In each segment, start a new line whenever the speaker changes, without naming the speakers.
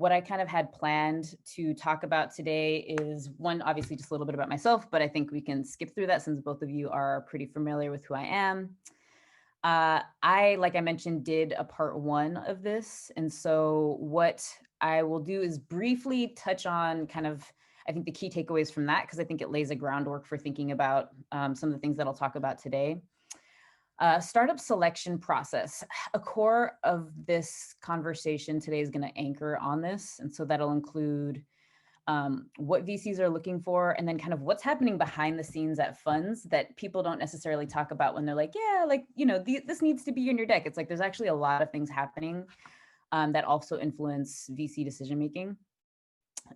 what I kind of had planned to talk about today is one, obviously just a little bit about myself, but I think we can skip through that since both of you are pretty familiar with who I am. Like I mentioned, did a part one of this. And so what I will do is briefly touch on kind of, I think the key takeaways from that, because I think it lays a groundwork for thinking about some of the things that I'll talk about today. Startup selection process. A core of this conversation today is going to anchor on this. And so that'll include what VCs are looking for, and then kind of what's happening behind the scenes at funds that people don't necessarily talk about when they're like, yeah, like, this needs to be in your deck. It's like, there's actually a lot of things happening that also influence VC decision-making.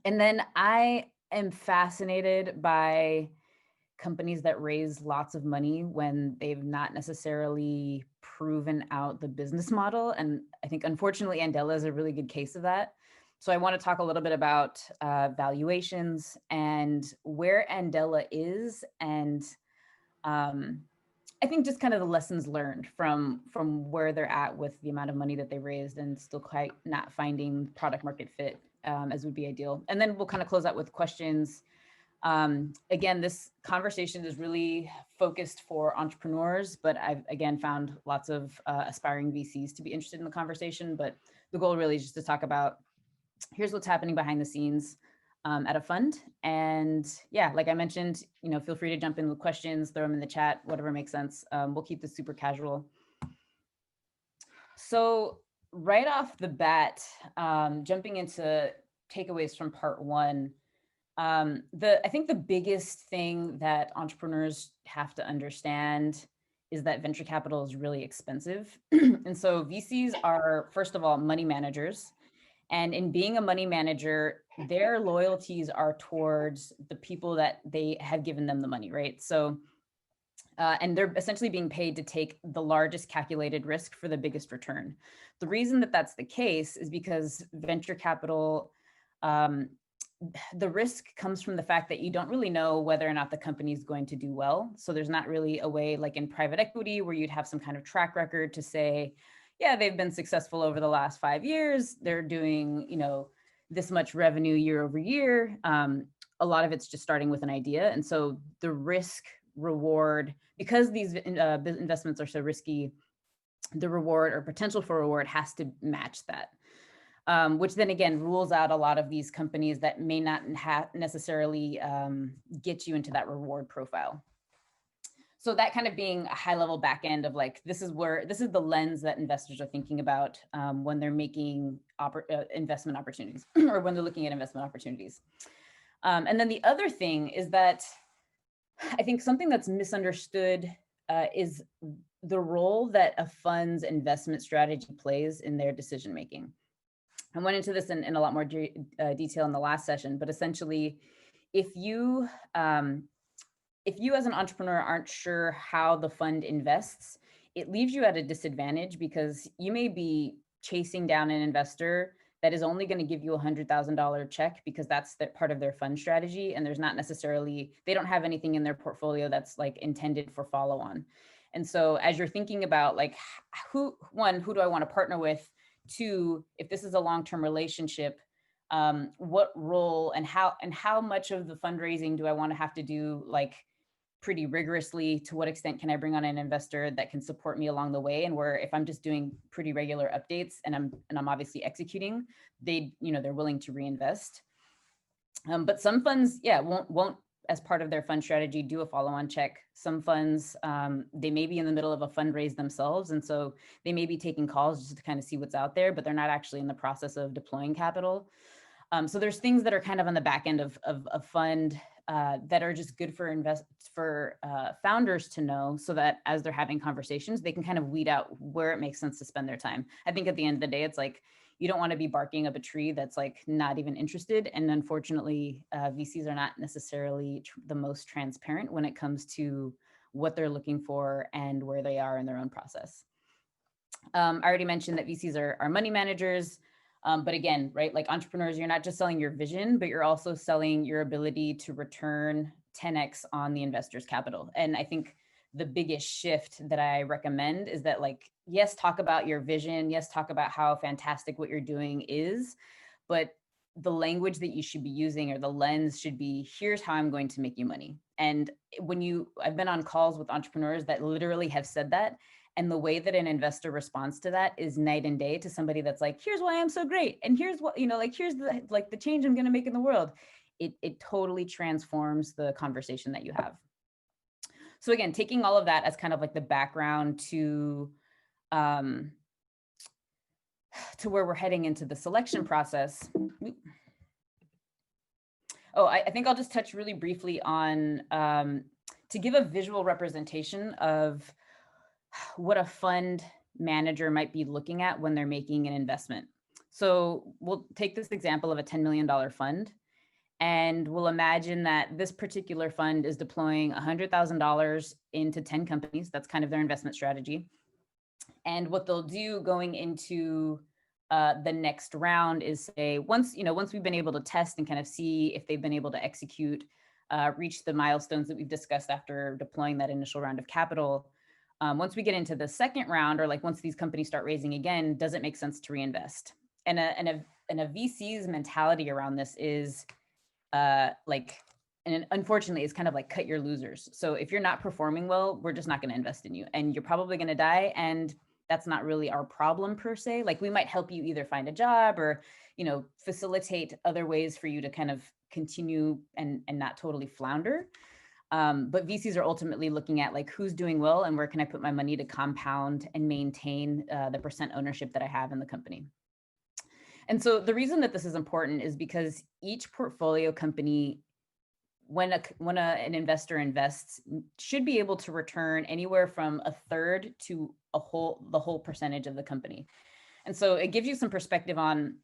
And then I am fascinated by companies that raise lots of money when they've not necessarily proven out the business model. And I think, unfortunately, Andela is a really good case of that. So I want to talk a little bit about valuations and where Andela is, and I think just kind of the lessons learned from where they're at with the amount of money that they raised and still quite not finding product market fit as would be ideal. And then we'll kind of close out with questions. Again, this conversation is really focused for entrepreneurs, but I've again found lots of aspiring VCs to be interested in the conversation. But the goal really is just to talk about, here's what's happening behind the scenes at a fund. And yeah, like I mentioned, feel free to jump in with questions, throw them in the chat, whatever makes sense. We'll keep this super casual. So right off the bat, jumping into takeaways from part one, I think the biggest thing that entrepreneurs have to understand is that venture capital is really expensive. And so VCs are, first of all, money managers. And in being a money manager, their loyalties are towards the people that they have given them the money, right? So, and they're essentially being paid to take the largest calculated risk for the biggest return. The reason that that's the case is because venture capital, the risk comes from the fact that you don't really know whether or not the company is going to do well. So there's not really a way, like in private equity, where you'd have some kind of track record to say, yeah, they've been successful over the last 5 years. They're doing, this much revenue year over year. A lot of it's just starting with an idea. And so the risk reward, because these investments are so risky, the reward or potential for reward has to match that. Which then again rules out a lot of these companies that may not necessarily get you into that reward profile. So that kind of being a high level back end of like, this is the lens that investors are thinking about when they're making investment opportunities or when they're looking at investment opportunities. And then the other thing is that I think something that's misunderstood is the role that a fund's investment strategy plays in their decision making. I went into this in a lot more detail in the last session, but essentially, if you as an entrepreneur aren't sure how the fund invests, it leaves you at a disadvantage because you may be chasing down an investor that is only going to give you a $100,000 check because that's part of their fund strategy. And there's not necessarily, they don't have anything in their portfolio that's like intended for follow on. And so as you're thinking about like, who do I want to partner with? Two, if this is a long-term relationship, what role and how much of the fundraising do I want to have to do like pretty rigorously? To what extent can I bring on an investor that can support me along the way? And where if I'm just doing pretty regular updates and I'm obviously executing, they're willing to reinvest. But some funds, won't as part of their fund strategy do a follow-on check. Some funds, they may be in the middle of a fundraise themselves. And so they may be taking calls just to kind of see what's out there, but they're not actually in the process of deploying capital. So there's things that are kind of on the back end of a fund that are just good for founders to know, so that as they're having conversations, they can kind of weed out where it makes sense to spend their time. I think at the end of the day, it's like, you don't want to be barking up a tree that's like not even interested. And unfortunately, VCs are not necessarily the most transparent when it comes to what they're looking for and where they are in their own process. I already mentioned that VCs are money managers. But again, right, like entrepreneurs, you're not just selling your vision, but you're also selling your ability to return 10x on the investor's capital. And I think the biggest shift that I recommend is that, like, yes, talk about your vision. Yes, talk about how fantastic what you're doing is, but the language that you should be using, or the lens should be, here's how I'm going to make you money. And I've been on calls with entrepreneurs that literally have said that. And the way that an investor responds to that is night and day to somebody that's like, here's why I'm so great. And here's what, like, here's the change I'm going to make in the world. It totally transforms the conversation that you have. So again, taking all of that as kind of like the background to where we're heading into the selection process. Oh, I think I'll just touch really briefly on, to give a visual representation of what a fund manager might be looking at when they're making an investment. So we'll take this example of a $10 million fund, and we'll imagine that this particular fund is deploying $100,000 into 10 companies. That's kind of their investment strategy. And what they'll do going into the next round is say, once we've been able to test and kind of see if they've been able to execute, reach the milestones that we've discussed after deploying that initial round of capital, once we get into the second round, or like once these companies start raising again, does it make sense to reinvest? And a VC's mentality around this is and unfortunately, it's kind of like cut your losers. So if you're not performing well, we're just not going to invest in you, and you're probably going to die. And that's not really our problem per se. Like, we might help you either find a job or, facilitate other ways for you to kind of continue and not totally flounder. But VCs are ultimately looking at like, who's doing well and where can I put my money to compound and maintain the percent ownership that I have in the company. And so the reason that this is important is because each portfolio company, when an investor invests, should be able to return anywhere from a third to the whole percentage of the company. And so it gives you some perspective on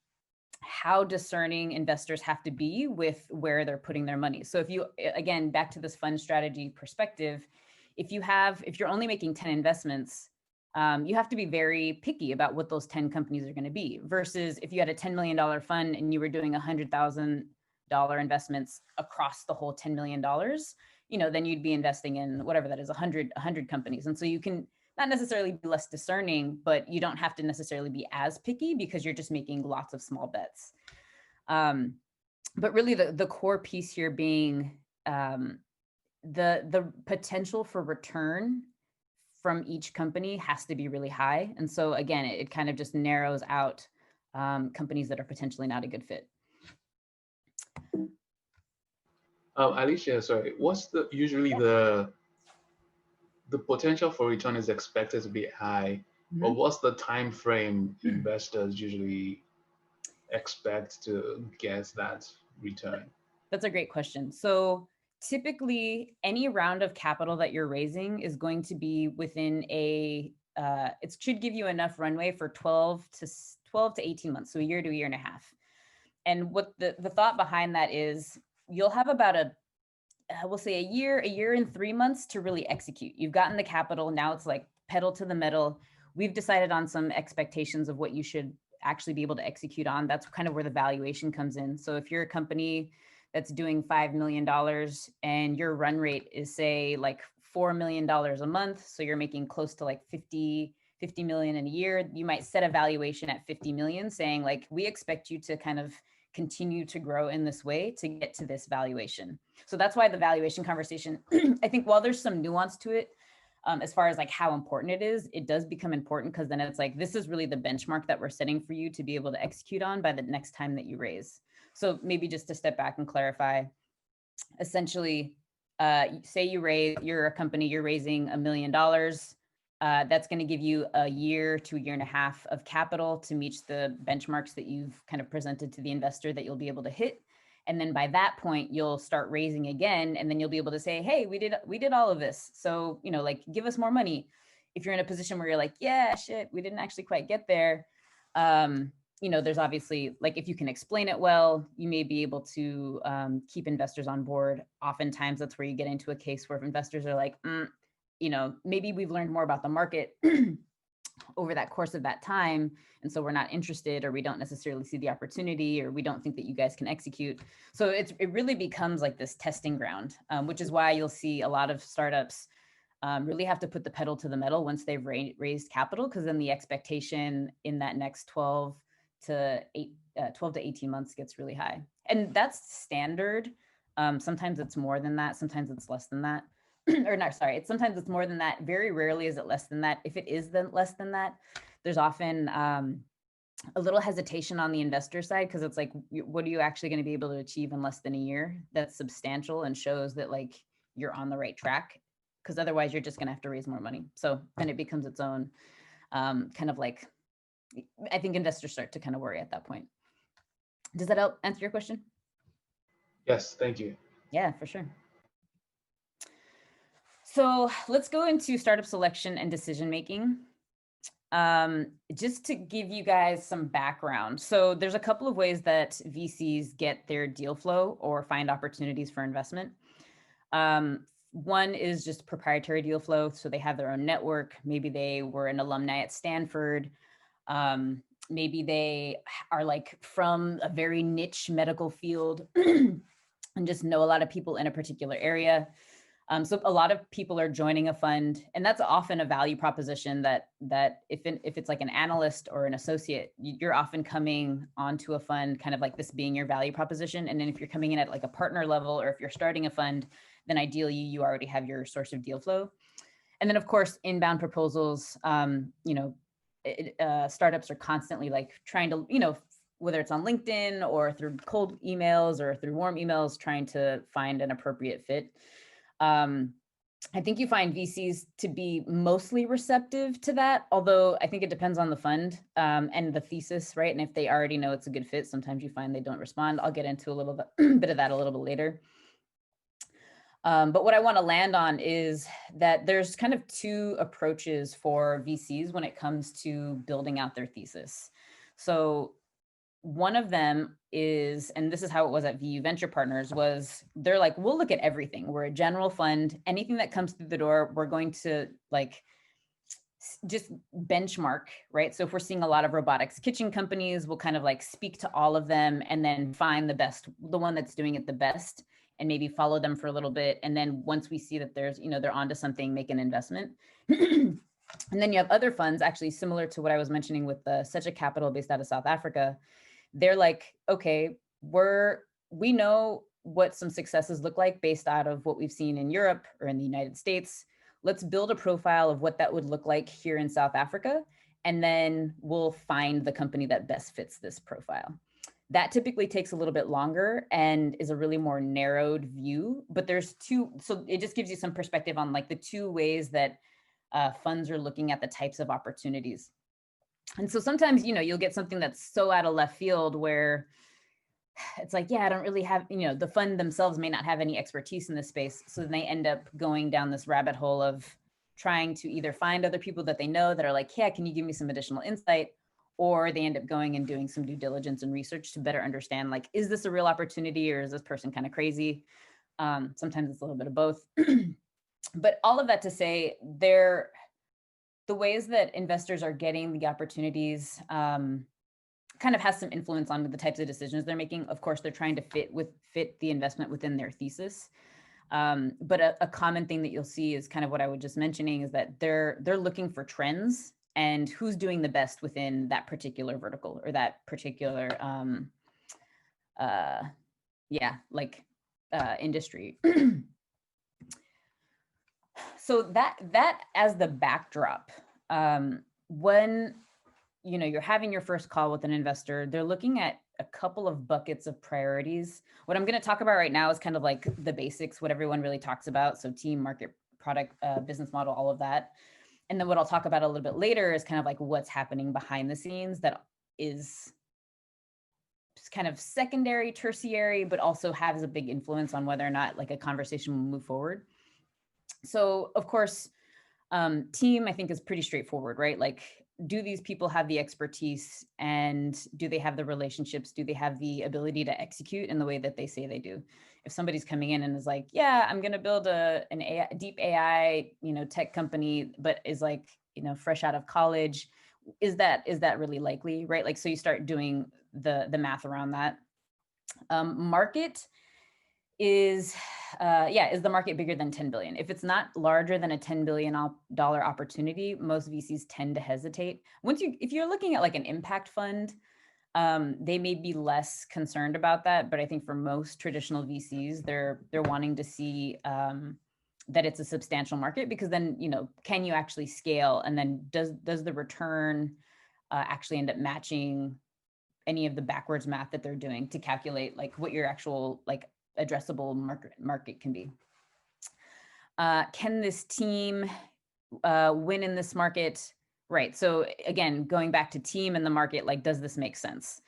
how discerning investors have to be with where they're putting their money. So if you, again, back to this fund strategy perspective, if you're only making 10 investments, you have to be very picky about what those 10 companies are going to be, versus if you had a $10 million fund and you were doing $100,000 investments across the whole $10 million, then you'd be investing in whatever that is, 100 companies. And so you can not necessarily be less discerning, but you don't have to necessarily be as picky because you're just making lots of small bets. But really the core piece here being the potential for return from each company has to be really high. And so again, it kind of just narrows out companies that are potentially not a good fit.
Alicia, sorry, what's usually the potential for return is expected to be high, but what's the time frame investors usually expect to get that return?
That's a great question. So typically, any round of capital that you're raising is going to be within it should give you enough runway for 12 to 18 months, so a year to a year and a half. And what the thought behind that is, you'll have about we'll say a year and 3 months to really execute. You've gotten the capital. Now it's like pedal to the metal. We've decided on some expectations of what you should actually be able to execute on. That's kind of where the valuation comes in. So if you're a company that's doing $5 million and your run rate is, say, like $4 million a month, so you're making close to like 50 million in a year, you might set a valuation at 50 million, saying like, we expect you to kind of continue to grow in this way to get to this valuation. So that's why the valuation conversation, I think while there's some nuance to it, as far as like how important it does become important, because then it's like, this is really the benchmark that we're setting for you to be able to execute on by the next time that you raise. So maybe just to step back and clarify, essentially, say you're a company, you're raising $1 million. That's going to give you a year to a year and a half of capital to meet the benchmarks that you've kind of presented to the investor that you'll be able to hit. And then by that point, you'll start raising again, and then you'll be able to say, hey, we did all of this. So, like, give us more money. If you're in a position where you're like, yeah, shit, we didn't actually quite get there. There's obviously, like, if you can explain it well, you may be able to keep investors on board. Oftentimes that's where you get into a case where investors are like, maybe we've learned more about the market over that course of that time, and so we're not interested, or we don't necessarily see the opportunity, or we don't think that you guys can execute. So it really becomes like this testing ground, which is why you'll see a lot of startups really have to put the pedal to the metal once they've raised capital, because then the expectation in that next 12 to 12 to 18 months gets really high. And that's standard. Sometimes it's more than that. Sometimes it's less than that. Or not, sorry, sometimes it's more than that. Very rarely is it less than that. If it is then less than that, there's often a little hesitation on the investor side, because it's like, what are you actually going to be able to achieve in less than a year? That's substantial and shows that like you're on the right track, because otherwise you're just going to have to raise more money. So then it becomes its own kind of like, I think investors start to kind of worry at that point. Does that help answer your question?
Yes, thank you.
Yeah, for sure. So let's go into startup selection and decision making. Just to give you guys some background. So there's a couple of ways that VCs get their deal flow or find opportunities for investment. One is just proprietary deal flow. So they have their own network. Maybe they were an alumni at Stanford. Maybe they are like from a very niche medical field and just know a lot of people in a particular area. So a lot of people are joining a fund, and that's often a value proposition that if it's like an analyst or an associate, you're often coming onto a fund kind of like this being your value proposition. And then if you're coming in at like a partner level, or if you're starting a fund, then ideally you already have your source of deal flow. And then of course, inbound proposals, startups are constantly like trying to, whether it's on LinkedIn or through cold emails or through warm emails, trying to find an appropriate fit. I think you find VCs to be mostly receptive to that, although I think it depends on the fund and the thesis, right? And if they already know it's a good fit, sometimes you find they don't respond. I'll get into a little bit of that a little bit later. But what I want to land on is that there's kind of two approaches for VCs when it comes to building out their thesis. So one of them is, and this is how it was at VU Venture Partners, was they're like, we'll look at everything. We're a general fund. Anything that comes through the door, we're going to like just benchmark, right? So if we're seeing a lot of robotics kitchen companies, we'll kind of like speak to all of them and then find the one that's doing it the best, and maybe follow them for a little bit. And then once we see that there's, they're onto something, make an investment. And then you have other funds, actually similar to what I was mentioning with the Such a Capital based out of South Africa. They're like, okay, we know what some successes look like based out of what we've seen in Europe or in the United States. Let's build a profile of what that would look like here in South Africa, and then we'll find the company that best fits this profile. That typically takes a little bit longer and is a really more narrowed view, but there's two, so it just gives you some perspective on like the two ways that funds are looking at the types of opportunities. And so sometimes, you'll get something that's so out of left field where it's like, yeah, I don't really have, the fund themselves may not have any expertise in this space. So then they end up going down this rabbit hole of trying to either find other people that they know that are like, yeah, can you give me some additional insight? Or they end up going and doing some due diligence and research to better understand, like, is this a real opportunity or is this person kind of crazy? Sometimes it's a little bit of both. But all of that to say, the ways that investors are getting the opportunities kind of has some influence on the types of decisions they're making. Of course, they're trying to fit the investment within their thesis. But a common thing that you'll see is kind of what I was just mentioning, is that they're looking for trends and who's doing the best within that particular vertical or that particular industry. So that as the backdrop, when you're having your first call with an investor, they're looking at a couple of buckets of priorities. What I'm going to talk about right now is kind of like the basics, what everyone really talks about. So team, market, product, business model, all of that. And then what I'll talk about a little bit later is kind of like what's happening behind the scenes that is kind of secondary, tertiary, but also has a big influence on whether or not like a conversation will move forward. So of course, team, I think, is pretty straightforward, right? Like, do these people have the expertise, and do they have the relationships? Do they have the ability to execute in the way that they say they do? If somebody's coming in and is like, yeah, I'm going to build an AI, deep AI, tech company, but is like, fresh out of college, is that really likely, right? Like, so you start doing the math around that. Market is the market bigger than 10 billion? If it's not larger than a $10 billion opportunity, most VCs tend to hesitate. If you're looking at like an impact fund, They may be less concerned about that, but I think for most traditional VCs, they're wanting to see that it's a substantial market, because then, you know, can you actually scale, and then does the return actually end up matching any of the backwards math that they're doing to calculate like what your actual like addressable market can be. Can this team win in this market? Right. So again, going back to team and the market, like, does this make sense?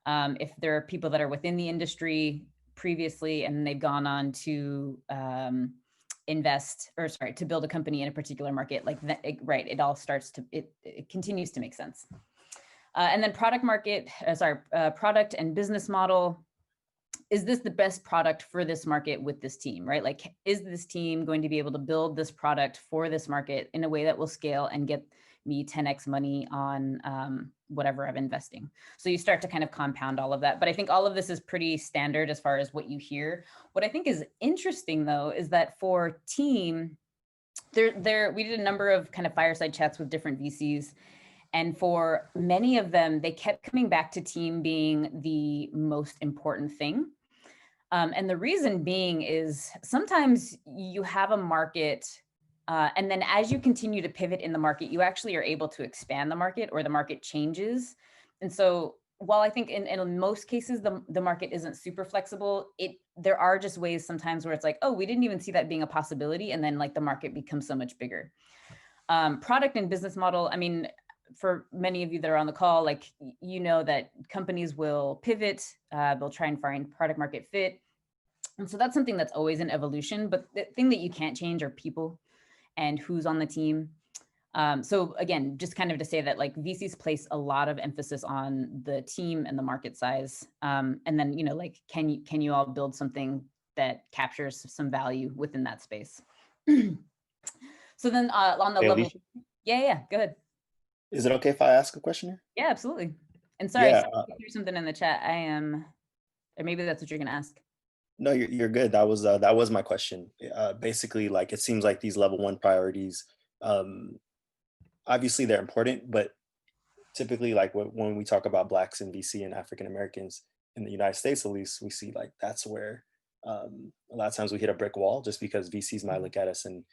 If there are people that are within the industry previously and they've gone on to invest, or sorry, to build a company in a particular market, like that, right, it all starts to, it continues to make sense. And then product and business model. Is this the best product for this market with this team, right? Like, is this team going to be able to build this product for this market in a way that will scale and get me 10x money on whatever I'm investing? So you start to kind of compound all of that. But I think all of this is pretty standard as far as what you hear. What I think is interesting, though, is that for team, we did a number of kind of fireside chats with different VCs. And for many of them, they kept coming back to team being the most important thing. And the reason being is sometimes you have a market, and then as you continue to pivot in the market, you actually are able to expand the market, or the market changes. And so while I think in most cases, the market isn't super flexible, there are just ways sometimes where it's like, oh, we didn't even see that being a possibility. And then like the market becomes so much bigger. Product and business model, I mean, for many of you that are on the call, like, you know that companies will pivot, they'll try and find product market fit. And so that's something that's always in evolution, but the thing that you can't change are people and who's on the team. So again, just kind of to say that like VCs place a lot of emphasis on the team and the market size. And then, you know, like, can you all build something that captures some value within that space? So then on the
Hey,
level,
Alicia,
yeah, go ahead.
is it okay if I ask a question here?
Yeah, absolutely. And sorry,
Yeah,
I threw something in the chat. Or maybe that's what you're gonna ask.
no, you're good. That was my question. Basically, like it seems like these level one priorities, um, obviously they're important, but typically, like when we talk about Blacks in VC and African Americans in the United States, at least, we see like that's where a lot of times we hit a brick wall, just because VCs might look at us and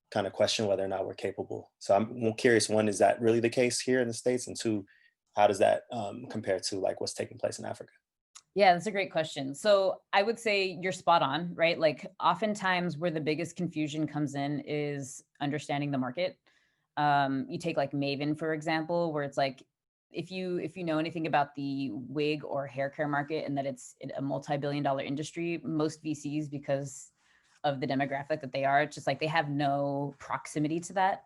kind of question whether or not we're capable. So I'm curious, one, is that really the case here in the States? And two, how does that compare to like what's taking place in Africa?
Yeah, that's a great question. So I would say you're spot on, right? Like, oftentimes where the biggest confusion comes in is understanding the market. You take like Maven, for example, where it's like, if you know anything about the wig or hair care market, and that it's a multi-billion-dollar industry, most VCs, because of the demographic that they are, it's just like they have no proximity to that.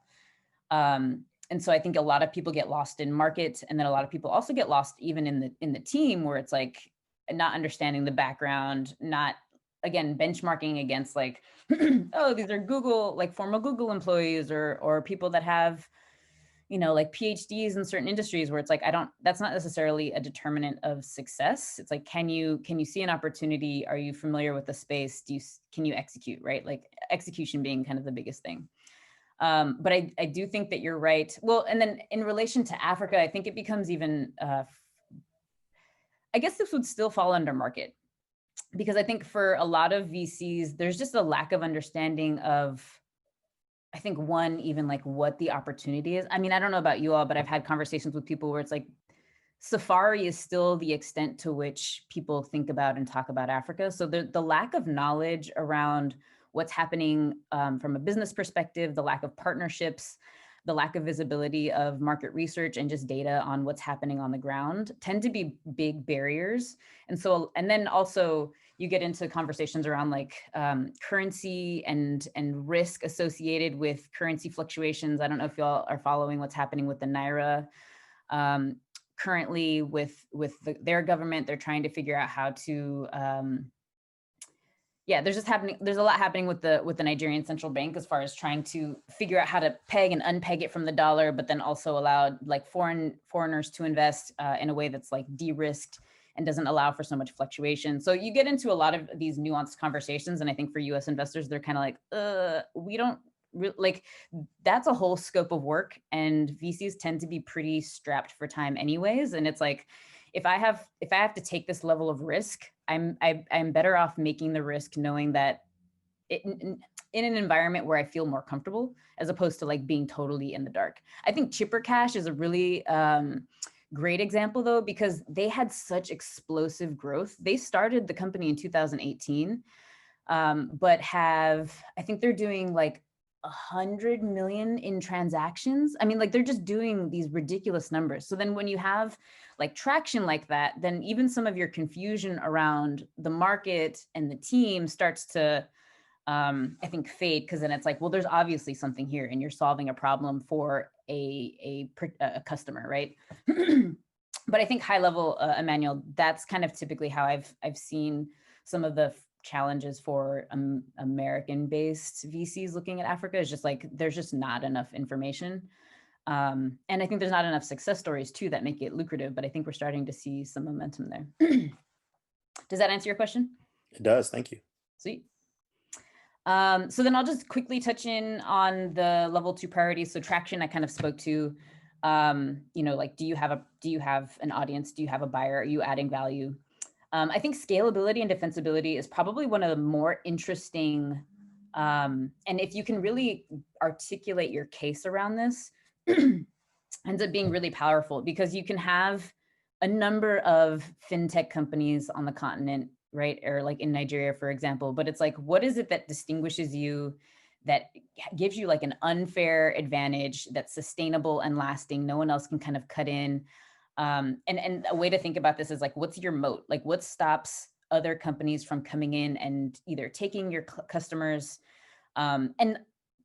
And so I think a lot of people get lost in market, and then a lot of people also get lost even in the team, where it's like not understanding the background, not, again, benchmarking against like, oh, these are Google, like former Google employees, or people that have, you know, like PhDs in certain industries, where it's like, that's not necessarily a determinant of success. It's like, can you see an opportunity? Are you familiar with the space? Can you execute, right? Like, execution being kind of the biggest thing. But I do think that you're right. Well, and then in relation to Africa, I think it becomes even, I guess this would still fall under market, because I think for a lot of VCs, there's just a lack of understanding of, I think, one, even like what the opportunity is. I mean, I don't know about you all, but I've had conversations with people where it's like, Safari is still the extent to which people think about and talk about Africa. So the lack of knowledge around what's happening from a business perspective, the lack of partnerships, the lack of visibility of market research and just data on what's happening on the ground tend to be big barriers. And so, and then also you get into conversations around like currency and risk associated with currency fluctuations. I don't know if y'all are following what's happening with the Naira. Currently with their government, they're trying to figure out how to, there's a lot happening with the Nigerian central bank as far as trying to figure out how to peg and unpeg it from the dollar, but then also allow like foreigners to invest in a way that's like de-risked and doesn't allow for so much fluctuation. So you get into a lot of these nuanced conversations, and I think for US investors, they're kind of like, we don't like, that's a whole scope of work, and VCs tend to be pretty strapped for time anyways. And it's like, if I have to take this level of risk, I'm better off making the risk knowing that in an environment where I feel more comfortable, as opposed to like being totally in the dark. I think Chipper Cash is a really great example though, because they had such explosive growth. They started the company in 2018, but I think they're doing like 100 million in transactions. I mean, like they're just doing these ridiculous numbers. So then when you have like traction like that, then even some of your confusion around the market and the team starts to, I think, fade, because then it's like, well, there's obviously something here and you're solving a problem for a customer, right? But I think high level, Emmanuel, that's kind of typically how I've seen some of the challenges for American-based VCs looking at Africa, is just like there's just not enough information. And I think there's not enough success stories too that make it lucrative, but I think we're starting to see some momentum there. Does that answer your question?
It does. Thank you.
Sweet. So then I'll just quickly touch in on the level 2 priorities. So traction, I kind of spoke to, like, do you have an audience? Do you have a buyer? Are you adding value? I think scalability and defensibility is probably one of the more interesting, and if you can really articulate your case around this, ends up being really powerful, because you can have a number of fintech companies on the continent, right? Or like in Nigeria, for example, but it's like, what is it that distinguishes you, that gives you like an unfair advantage that's sustainable and lasting? No one else can kind of cut in. And a way to think about this is like, what's your moat? Like what stops other companies from coming in and either taking your customers? And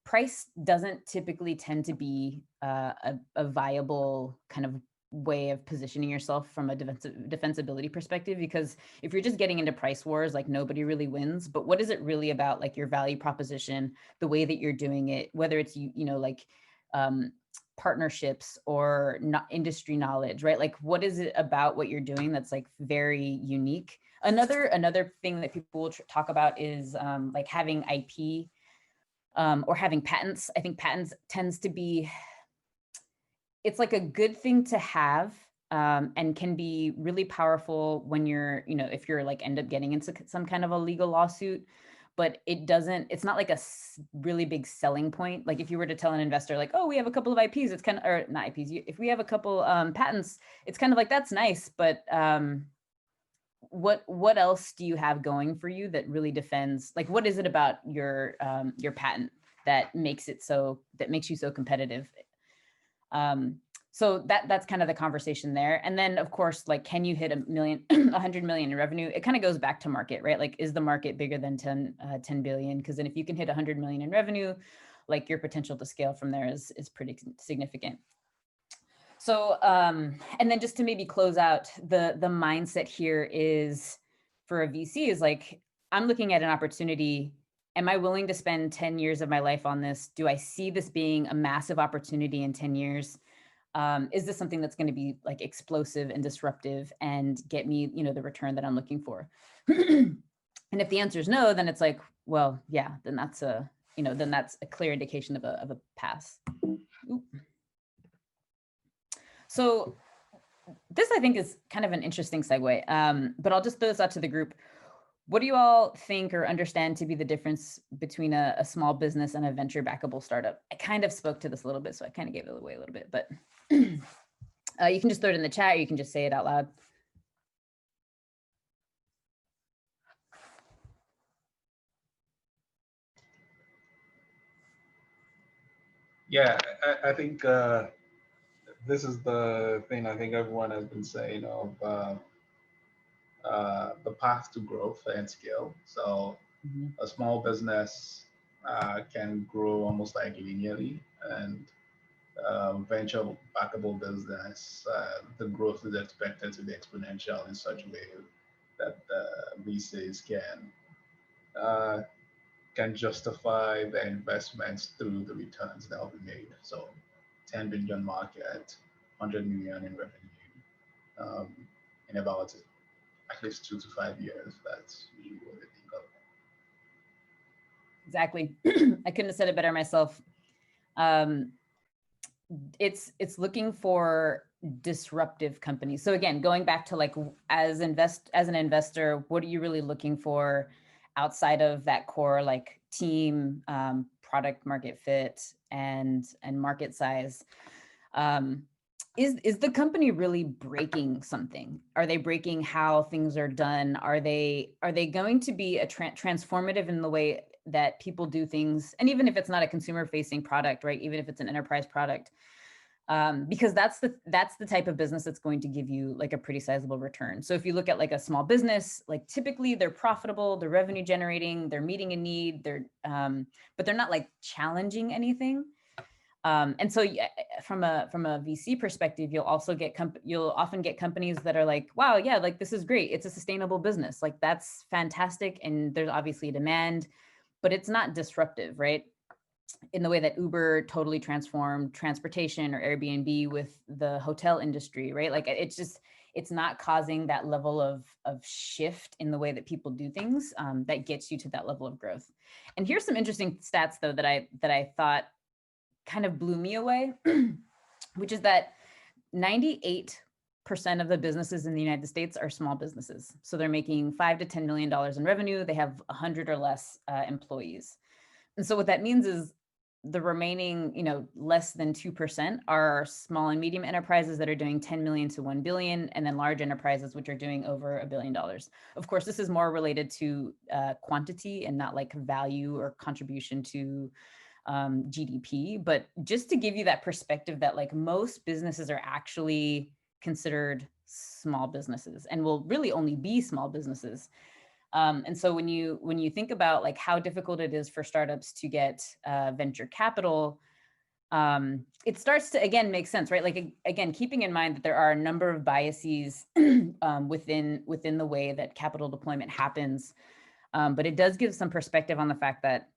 price doesn't typically tend to be a viable kind of way of positioning yourself from a defensibility perspective, because if you're just getting into price wars, like nobody really wins. But what is it really about? Like your value proposition, the way that you're doing it, whether it's partnerships or not industry knowledge, right? Like what is it about what you're doing that's like very unique? Another thing that people will talk about is like having IP or having patents. I think patents tends to be, it's like a good thing to have, and can be really powerful when you're, if you're like end up getting into some kind of a legal lawsuit, but it's not like a really big selling point. Like if you were to tell an investor like, oh, we have a couple of IPs, it's kind of, or not IPs, if we have a couple patents, it's kind of like, that's nice, but what else do you have going for you that really defends, like what is it about your patent that makes you so competitive? So that's kind of the conversation there. And then of course, like, can you hit 100 million in revenue? It kind of goes back to market, right? Like, is the market bigger than 10 billion? Because then if you can hit 100 million in revenue, like your potential to scale from there is pretty significant. So, and then just to maybe close out, the mindset here is, for a VC, is like, I'm looking at an opportunity. Am I willing to spend 10 years of my life on this? Do I see this being a massive opportunity in 10 years? Is this something that's going to be like explosive and disruptive and get me, the return that I'm looking for? And if the answer is no, then it's like, well, yeah, then that's a clear indication of a pass. Oop. So this, I think, is kind of an interesting segue, but I'll just throw this out to the group. What do you all think or understand to be the difference between a small business and a venture backable startup? I kind of spoke to this a little bit, so I kind of gave it away a little bit, but you can just throw it in the chat, or you can just say it out loud.
Yeah, I think this is the thing I think everyone has been saying of the path to growth and scale. So a small business can grow almost like linearly, and venture backable business, the growth is expected to be exponential in such a way that VCs can justify the investments through the returns that will be made. So 10 billion market, 100 million in revenue in about at least 2 to 5 years. That's usually what they think of.
Exactly. I couldn't have said it better myself. It's looking for disruptive companies. So again, going back to like, as an investor, what are you really looking for outside of that core like team, product market fit, and market size? Is the company really breaking something? Are they breaking how things are done? Are they going to be a transformative in the way that people do things? And even if it's not a consumer facing product, right? Even if it's an enterprise product, because that's the type of business that's going to give you like a pretty sizable return. So if you look at like a small business, like typically they're profitable, they're revenue generating, they're meeting a need, but they're not like challenging anything. And so from a VC perspective, you'll often get companies that are like, wow, yeah, like this is great. It's a sustainable business. Like that's fantastic. And there's obviously a demand, but it's not disruptive, right? In the way that Uber totally transformed transportation, or Airbnb with the hotel industry, right? Like it's not causing that level of shift in the way that people do things that gets you to that level of growth. And here's some interesting stats though that I thought kind of blew me away, which is that 98% of the businesses in the United States are small businesses. So they're making $5 to $10 million in revenue. They have 100 or less employees. And so what that means is the remaining, less than 2% are small and medium enterprises that are doing 10 million to 1 billion, and then large enterprises, which are doing over $1 billion. Of course, this is more related to quantity and not like value or contribution to GDP, but just to give you that perspective that like most businesses are actually considered small businesses and will really only be small businesses. And so when you think about like how difficult it is for startups to get venture capital, it starts to again make sense, right? Like again, keeping in mind that there are a number of biases within the way that capital deployment happens, but it does give some perspective on the fact that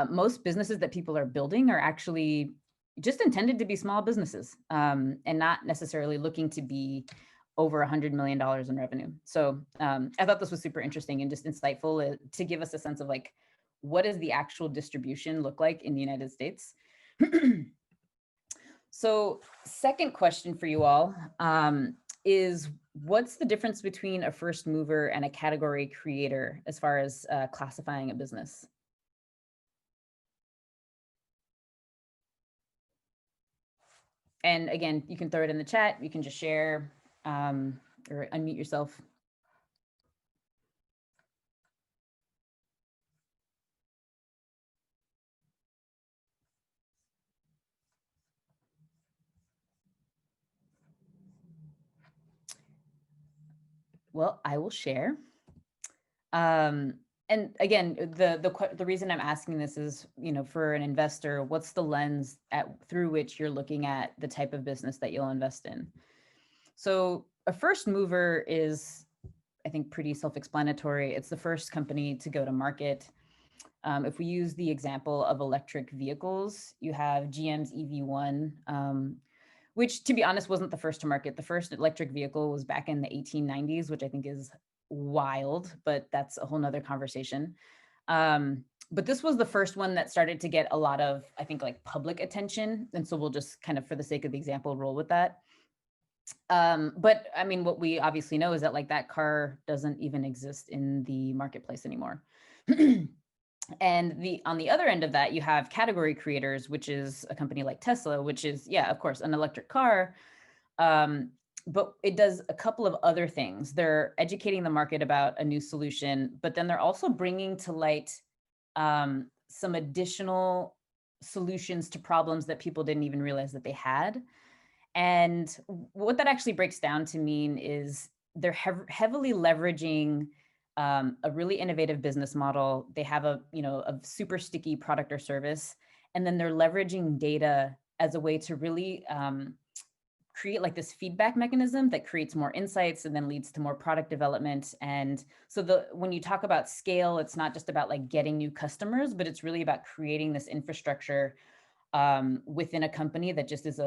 most businesses that people are building are actually just intended to be small businesses, and not necessarily looking to be over $100 million in revenue. So I thought this was super interesting and just insightful to give us a sense of like, what does the actual distribution look like in the United States? So second question for you all is, what's the difference between a first mover and a category creator as far as classifying a business? And again, you can throw it in the chat. You can just share or unmute yourself. Well, I will share. And again, the reason I'm asking this is, for an investor, what's the lens through which you're looking at the type of business that you'll invest in? So a first mover is, I think, pretty self-explanatory. It's the first company to go to market. If we use the example of electric vehicles, you have GM's EV1, which, to be honest, wasn't the first to market. The first electric vehicle was back in the 1890s, which I think is wild, but that's a whole nother conversation. But this was the first one that started to get a lot of, I think, like public attention. And so we'll just kind of, for the sake of the example, roll with that. But I mean, what we obviously know is that like that car doesn't even exist in the marketplace anymore. And on the other end of that, you have category creators, which is a company like Tesla, which is, yeah, of course, an electric car. But it does a couple of other things. They're educating the market about a new solution, but then they're also bringing to light some additional solutions to problems that people didn't even realize that they had. And what that actually breaks down to mean is they're heavily leveraging a really innovative business model. They have a super sticky product or service, and then they're leveraging data as a way to really create like this feedback mechanism that creates more insights and then leads to more product development. And so when you talk about scale, it's not just about like getting new customers, but it's really about creating this infrastructure within a company that just is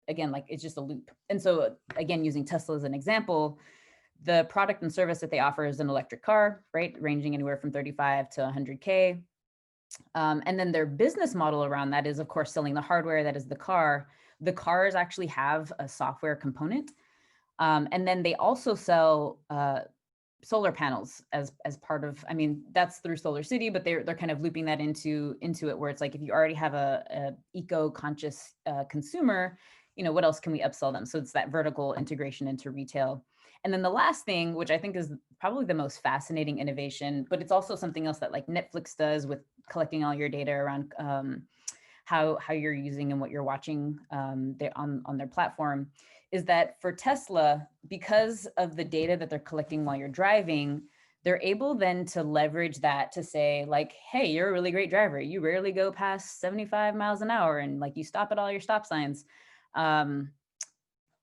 again, like it's just a loop. And so again, using Tesla as an example, the product and service that they offer is an electric car, right? Ranging anywhere from 35 to 100K. And then their business model around that is, of course, selling the hardware that is the car, the cars actually have a software component. And then they also sell solar panels as part of, I mean, that's through Solar City, but they're kind of looping that into it, where it's like, if you already have a eco-conscious consumer, you know, what else can we upsell them? So it's that vertical integration into retail. And then the last thing, which I think is probably the most fascinating innovation, but it's also something else that like Netflix does with collecting all your data around how you're using and what you're watching on their platform, is that for Tesla, because of the data that they're collecting while you're driving, they're able then to leverage that to say like, hey, you're a really great driver. You rarely go past 75 miles an hour and like you stop at all your stop signs.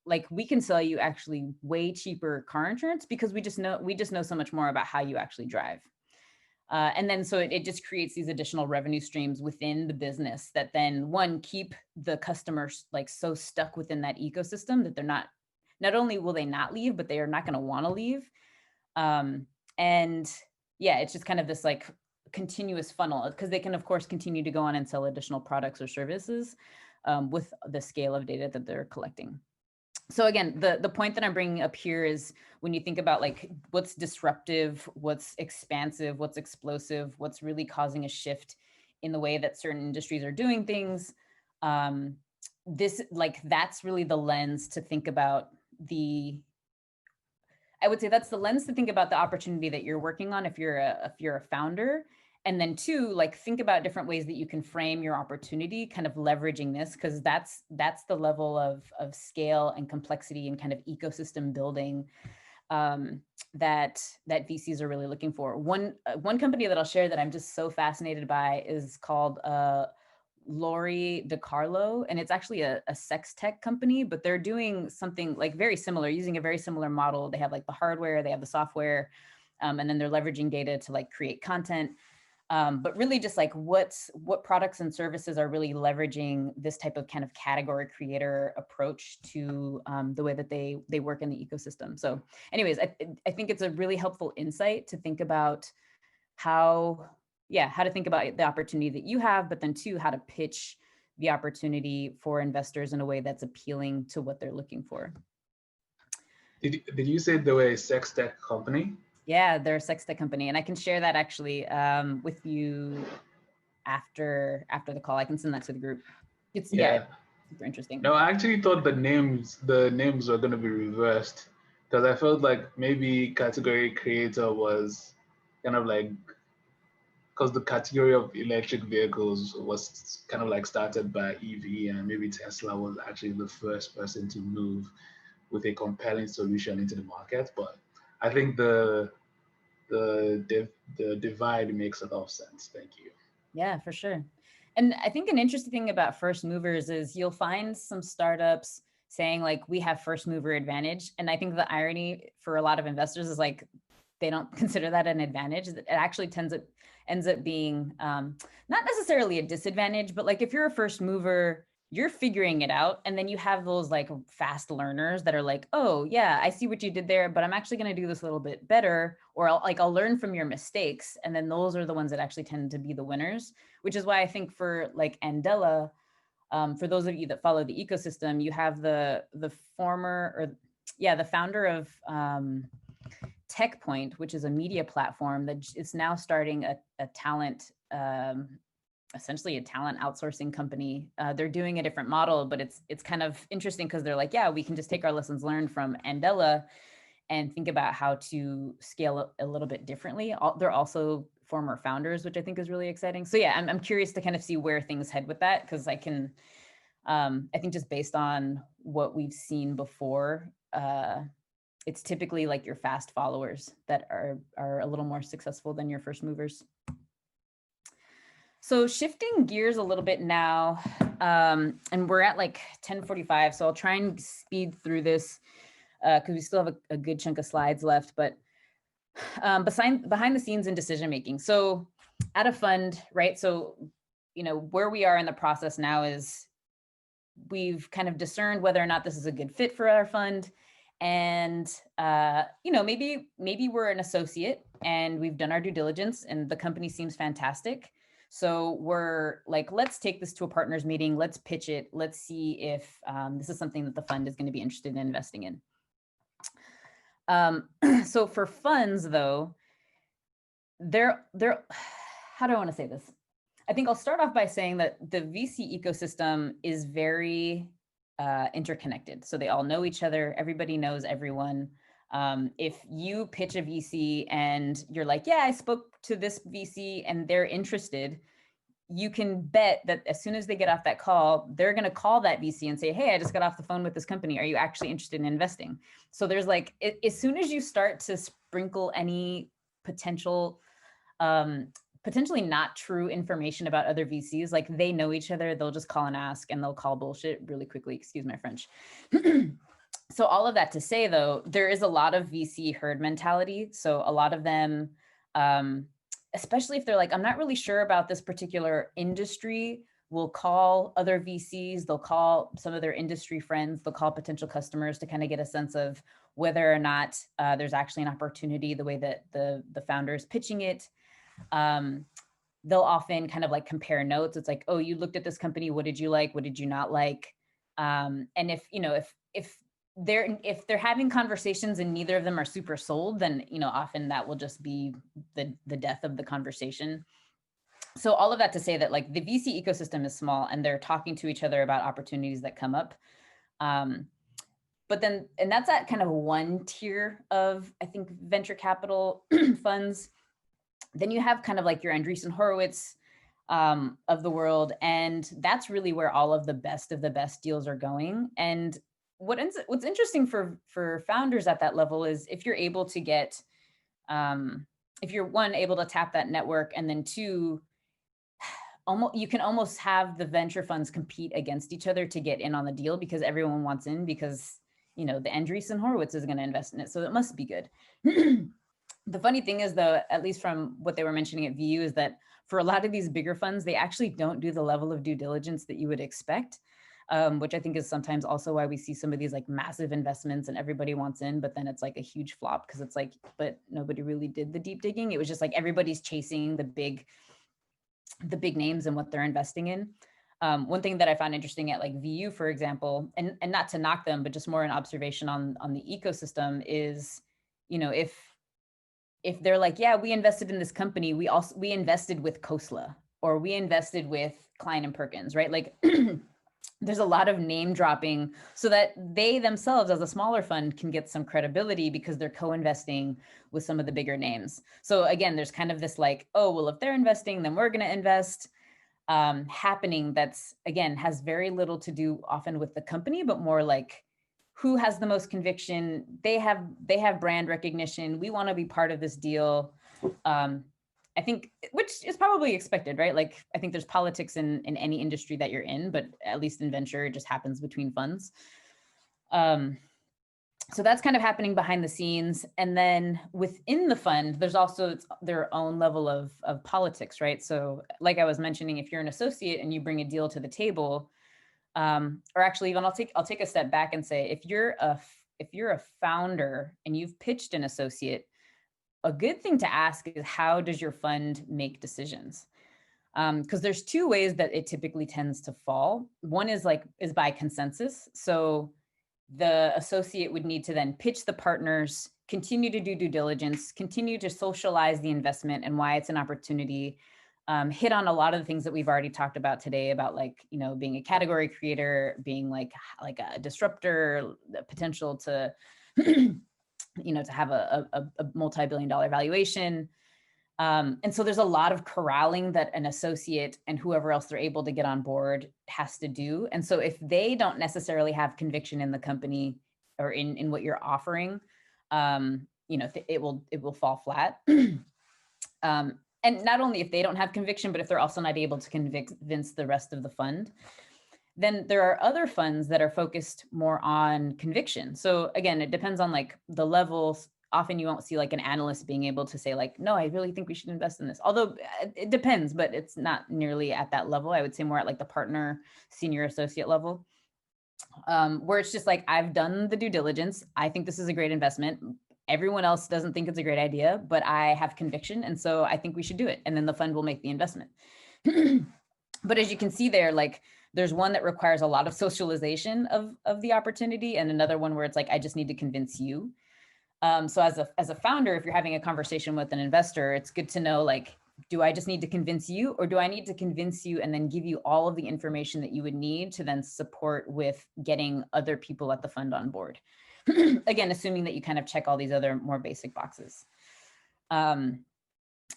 Like we can sell you actually way cheaper car insurance because we just know so much more about how you actually drive. And then so it just creates these additional revenue streams within the business that then one, keep the customers like so stuck within that ecosystem that they're not only will they not leave, but they are not going to want to leave. And yeah, it's just kind of this like continuous funnel, because they can of course continue to go on and sell additional products or services with the scale of data that they're collecting. So again, the point that I'm bringing up here is when you think about like what's disruptive, what's expansive, what's explosive, what's really causing a shift in the way that certain industries are doing things, this like that's really the lens to think about I would say that's the lens to think about the opportunity that you're working on if you're a founder. And then two, like think about different ways that you can frame your opportunity, kind of leveraging this, because that's the level of scale and complexity and kind of ecosystem building that VCs are really looking for. One company that I'll share that I'm just so fascinated by is called Lori DiCarlo, and it's actually a sex tech company, but they're doing something like very similar, using a very similar model. They have like the hardware, they have the software, and then they're leveraging data to like create content. But really just like what products and services are really leveraging this type of kind of category creator approach to the way that they work in the ecosystem. So anyways, I think it's a really helpful insight to think about how to think about the opportunity that you have, but then two, how to pitch the opportunity for investors in a way that's appealing to what they're looking for.
Did you say they were a sex tech company?
Yeah, they're a sex tech company, and I can share that actually with you after the call. I can send that to the group. It's super interesting.
No, I actually thought the names were going to be reversed, because I felt like maybe category creator was kind of like, because the category of electric vehicles was kind of like started by EV, and maybe Tesla was actually the first person to move with a compelling solution into the market. But I think the divide makes a lot of sense. Thank you.
Yeah, for sure. And I think an interesting thing about first movers is you'll find some startups saying like, we have first mover advantage. And I think the irony for a lot of investors is like, they don't consider that an advantage. It actually ends up being not necessarily a disadvantage, but like if you're a first mover, you're figuring it out. And then you have those like fast learners that are like, oh yeah, I see what you did there, but I'm actually going to do this a little bit better. Or I'll learn from your mistakes. And then those are the ones that actually tend to be the winners, which is why I think for like Andela, for those of you that follow the ecosystem, you have the founder of TechPoint, which is a media platform that is now starting a talent, essentially a talent outsourcing company. They're doing a different model, but it's kind of interesting because they're like, yeah, we can just take our lessons learned from Andela and think about how to scale a little bit differently. They're also former founders, which I think is really exciting. So yeah, I'm curious to kind of see where things head with that, because I think just based on what we've seen before, it's typically like your fast followers that are a little more successful than your first movers. So shifting gears a little bit now, and we're at like 10:45, so I'll try and speed through this because we still have a good chunk of slides left, but behind the scenes in decision making. So at a fund, right? So, you know, where we are in the process now is we've kind of discerned whether or not this is a good fit for our fund. And, you know, maybe we're an associate and we've done our due diligence and the company seems fantastic. So we're like, let's take this to a partners meeting. Let's pitch it. Let's see if this is something that the fund is going to be interested in investing in. So for funds, though, they're how do I want to say this? I think I'll start off by saying that the VC ecosystem is very interconnected. So they all know each other. Everybody knows everyone. If you pitch a VC and you're like, yeah, I spoke to this VC and they're interested, you can bet that as soon as they get off that call, they're going to call that VC and say, hey, I just got off the phone with this company. Are you actually interested in investing? So there's like, as soon as you start to sprinkle any potentially not true information about other VCs, like they know each other, they'll just call and ask and they'll call bullshit really quickly. Excuse my French. So all of that to say, though, there is a lot of VC herd mentality. So a lot of them, especially if they're like, I'm not really sure about this particular industry, will call other VCs, they'll call some of their industry friends, they'll call potential customers to kind of get a sense of whether or not there's actually an opportunity the way that the founder is pitching it. They'll often kind of like compare notes. It's like, oh, you looked at this company, what did you like? What did you not like? And if they're having conversations and neither of them are super sold, then often that will just be the death of the conversation. So all of that to say that like the VC ecosystem is small and they're talking to each other about opportunities that come up. But then, and that's at kind of one tier of, I think, venture capital funds. Then you have kind of like your Andreessen Horowitz of the world. And that's really where all of the best deals are going. And what's interesting for founders at that level is if you're able to get, if you're one, able to tap that network, and then two, you can almost have the venture funds compete against each other to get in on the deal because everyone wants in because, the Andreessen Horowitz is going to invest in it. So it must be good. The funny thing is, though, at least from what they were mentioning at VU, is that for a lot of these bigger funds, they actually don't do the level of due diligence that you would expect, which I think is sometimes also why we see some of these like massive investments and everybody wants in, but then it's like a huge flop because it's like, but nobody really did the deep digging. It was just like everybody's chasing the big names and what they're investing in. One thing that I found interesting at like VU, for example, and not to knock them, but just more an observation on the ecosystem is, if they're like, yeah, we invested in this company, we invested with Khosla, or we invested with Klein and Perkins, right? Like there's a lot of name dropping so that they themselves as a smaller fund can get some credibility because they're co-investing with some of the bigger names. So again, there's kind of this like, oh, well, if they're investing, then we're going to invest happening. That's, again, has very little to do often with the company, but more like who has the most conviction. They have brand recognition. We want to be part of this deal. I think, which is probably expected, right? Like, I think there's politics in any industry that you're in, but at least in venture, it just happens between funds. So that's kind of happening behind the scenes. And then within the fund, there's also their own level of politics, right? So like I was mentioning, if you're an associate and you bring a deal to the table, or actually even I'll take a step back and say, if you're a founder and you've pitched an associate, a good thing to ask is, how does your fund make decisions? Because there's two ways that it typically tends to fall. One is by consensus. So the associate would need to then pitch the partners, continue to do due diligence, continue to socialize the investment and why it's an opportunity, hit on a lot of the things that we've already talked about today about being a category creator, being like a disruptor, the potential to to have a multi-billion-dollar valuation. And so there's a lot of corralling that an associate and whoever else they're able to get on board has to do. And so if they don't necessarily have conviction in the company or in what you're offering, it will fall flat. And not only if they don't have conviction, but if they're also not able to convince the rest of the fund. Then there are other funds that are focused more on conviction. So again, it depends on the levels. Often you won't see an analyst being able to say no, I really think we should invest in this. Although it depends, but it's not nearly at that level. I would say more at the partner, senior associate level, where it's just I've done the due diligence. I think this is a great investment. Everyone else doesn't think it's a great idea, but I have conviction. And so I think we should do it. And then the fund will make the investment. But as you can see there, like there's one that requires a lot of socialization of the opportunity, and another one where it's like, I just need to convince you. So as a founder, if you're having a conversation with an investor, it's good to know, like, do I just need to convince you, or do I need to convince you and then give you all of the information that you would need to then support with getting other people at the fund on board? Again, assuming that you kind of check all these other more basic boxes. And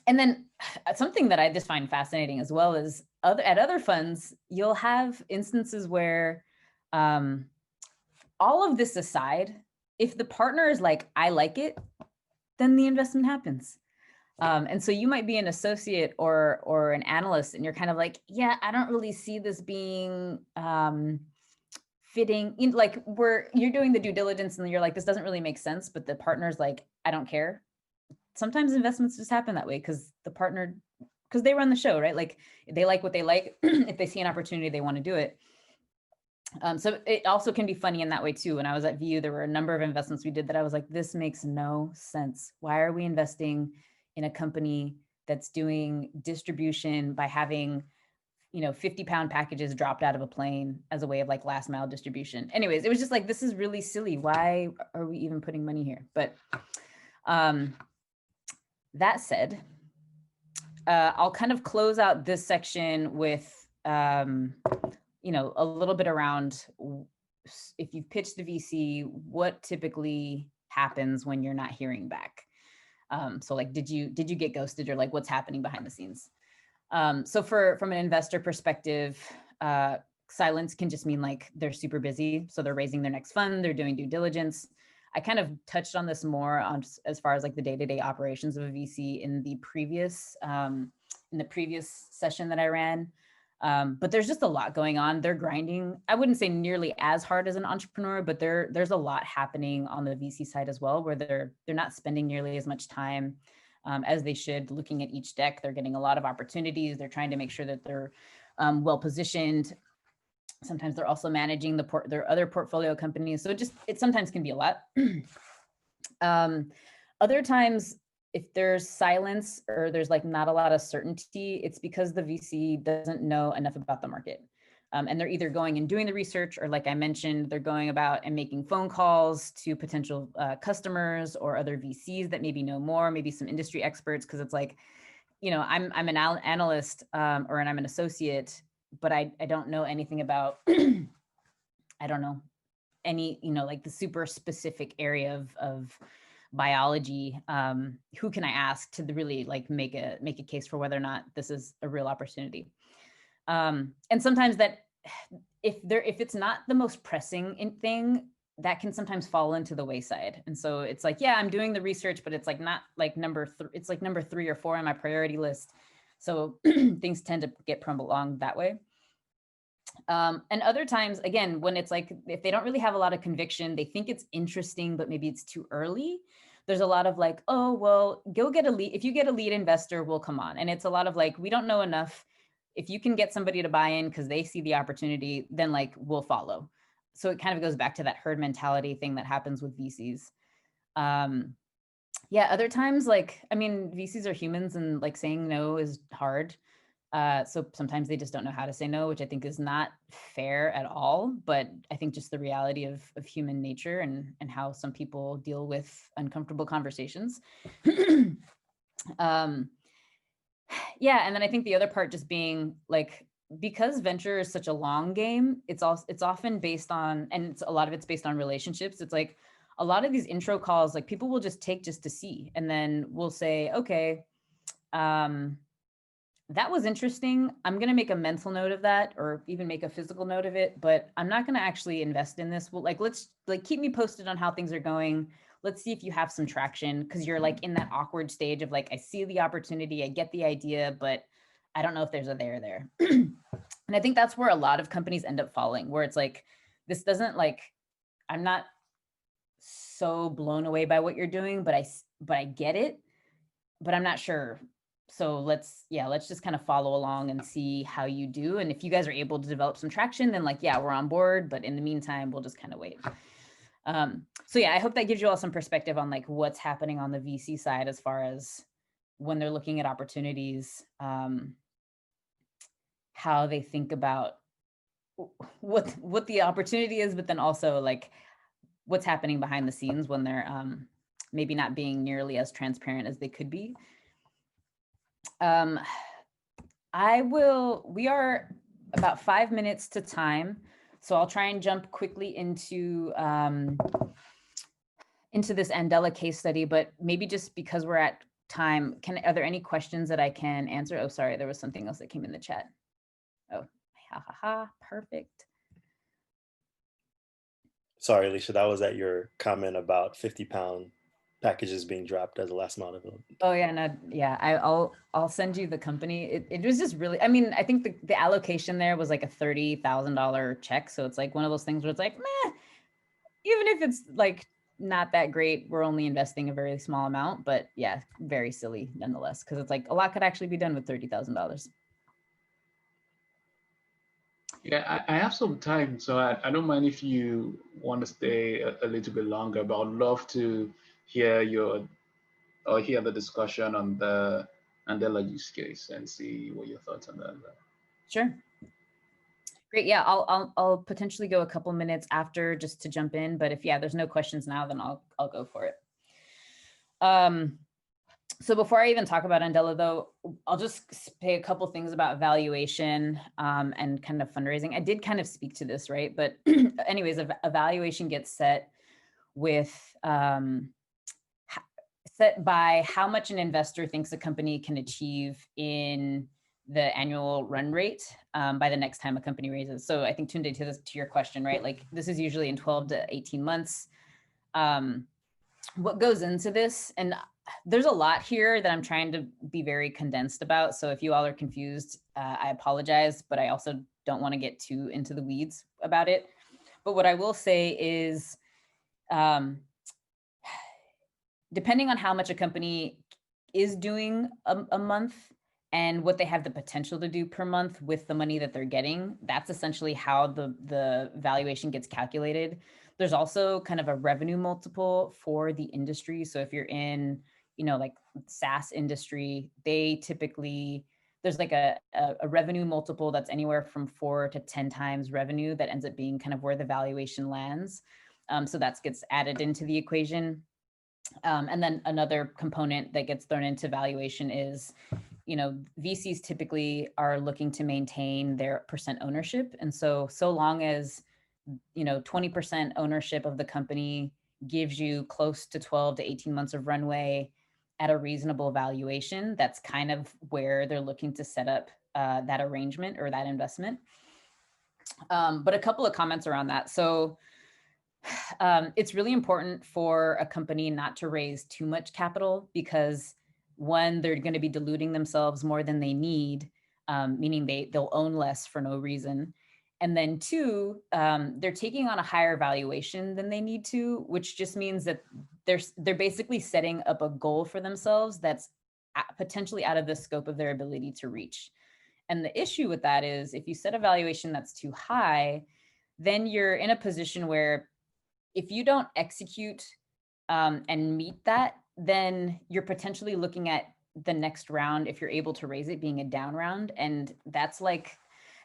then something that I just find fascinating as well is at other funds, you'll have instances where all of this aside, if the partner is like, I like it, then the investment happens. And so you might be an associate or an analyst, and you're kind of like, yeah, I don't really see this being fitting in, like you're doing the due diligence and you're like, this doesn't really make sense, but the partner's like, I don't care. Sometimes investments just happen that way because the partner, because they run the show, right? Like they like what they like. If they see an opportunity, they want to do it. So it also can be funny in that way too. When I was at VU, there were a number of investments we did that I was like, this makes no sense. Why are we investing in a company that's doing distribution by having, 50-pound packages dropped out of a plane as a way of like last mile distribution? Anyways, it was just like, this is really silly. Why are we even putting money here? But that said, I'll kind of close out this section with, a little bit around, if you've pitched the VC, what typically happens when you're not hearing back? So like, did you get ghosted, or like what's happening behind the scenes? So from an investor perspective, silence can just mean like they're super busy. So they're raising their next fund, they're doing due diligence. I kind of touched on this more on as far as like the day-to-day operations of a VC in the previous session that I ran. But there's just a lot going on. They're grinding. I wouldn't say nearly as hard as an entrepreneur, but there's a lot happening on the VC side as well, where they're not spending nearly as much time as they should looking at each deck. They're getting a lot of opportunities. They're trying to make sure that they're well positioned. Sometimes they're also managing their other portfolio companies. So it sometimes can be a lot. Other times, if there's silence or there's like not a lot of certainty, it's because the VC doesn't know enough about the market. And they're either going and doing the research, or like I mentioned, they're going about and making phone calls to potential customers or other VCs that maybe know more, maybe some industry experts. Cause it's like, I'm an analyst and I'm an associate, but I don't know anything about, I don't know any, like the super specific area of biology. Who can I ask to really like make a case for whether or not this is a real opportunity? And sometimes that if it's not the most pressing thing, that can sometimes fall into the wayside. And so it's like, yeah, I'm doing the research, but it's like not like it's like number 3 or 4 on my priority list. So things tend to get crumbled along that way. And other times, again, when it's like, if they don't really have a lot of conviction, they think it's interesting, but maybe it's too early. There's a lot of like, oh, well, go get a lead. If you get a lead investor, we'll come on. And it's a lot of like, we don't know enough. If you can get somebody to buy in because they see the opportunity, then like we'll follow. So it kind of goes back to that herd mentality thing that happens with VCs. Yeah, other times, like, I mean, VCs are humans, and like saying no is hard. So sometimes they just don't know how to say no, which I think is not fair at all. But I think just the reality of human nature and how some people deal with uncomfortable conversations. Yeah, and then I think the other part just being like, because venture is such a long game, it's often based on, and a lot of it's based on relationships. It's like a lot of these intro calls, like people will just take just to see, and then we'll say, okay, that was interesting. I'm going to make a mental note of that, or even make a physical note of it, but I'm not going to actually invest in this. Well, like, let's like keep me posted on how things are going. Let's see if you have some traction, because you're like in that awkward stage of like, I see the opportunity, I get the idea, but I don't know if there's a there. And I think that's where a lot of companies end up falling, where it's like, this doesn't like, I'm not so blown away by what you're doing, but I get it, but I'm not sure. So let's just kind of follow along and see how you do. And if you guys are able to develop some traction, then like, yeah, we're on board. But in the meantime, we'll just kind of wait. So yeah, I hope that gives you all some perspective on like what's happening on the VC side as far as when they're looking at opportunities. how they think about what the opportunity is, but then also like what's happening behind the scenes when they're maybe not being nearly as transparent as they could be. We are about 5 minutes to time, so I'll try and jump quickly into this Andela case study, but maybe just because we're at time, are there any questions that I can answer? Oh, sorry, there was something else that came in the chat. Oh, perfect.
Sorry, Alicia, that was at your comment about 50-pound packages being dropped as a last mile development.
Oh yeah, no, yeah. I'll send you the company. It was just really. I mean, I think the allocation there was like a $30,000 check. So it's like one of those things where it's like, meh. Even if it's like not that great, we're only investing a very small amount. But yeah, very silly nonetheless, because it's like a lot could actually be done with $30,000.
Yeah, I have some time, so I don't mind if you want to stay a little bit longer, but I'd love to hear hear the discussion on the Andela use case and see what your thoughts on that are.
Sure. Great. Yeah, I'll potentially go a couple minutes after just to jump in. But if there's no questions now, then I'll go for it. So before I even talk about Andela, though, I'll just say a couple things about valuation and kind of fundraising. I did kind of speak to this, right? But anyways, a valuation gets set with set by how much an investor thinks a company can achieve in the annual run rate by the next time a company raises. So I think Tunde, to your question, right? Like this is usually in 12 to 18 months. What goes into this, and there's a lot here that I'm trying to be very condensed about. So if you all are confused, I apologize, but I also don't want to get too into the weeds about it. But what I will say is, depending on how much a company is doing a month and what they have the potential to do per month with the money that they're getting, that's essentially how the valuation gets calculated. There's also kind of a revenue multiple for the industry. So if you're in, like SaaS industry, they typically, there's like a revenue multiple that's anywhere from 4 to 10 times revenue that ends up being kind of where the valuation lands. So that gets added into the equation. And then another component that gets thrown into valuation is, VCs typically are looking to maintain their percent ownership. And so long as, 20% ownership of the company gives you close to 12 to 18 months of runway at a reasonable valuation, that's kind of where they're looking to set up that arrangement or that investment. But a couple of comments around that. So it's really important for a company not to raise too much capital because one, they're going to be diluting themselves more than they need, meaning they'll own less for no reason. And then two, they're taking on a higher valuation than they need to, which just means that they're basically setting up a goal for themselves that's potentially out of the scope of their ability to reach. And the issue with that is if you set a valuation that's too high, then you're in a position where if you don't execute and meet that, then you're potentially looking at the next round, if you're able to raise it, being a down round. And that's like,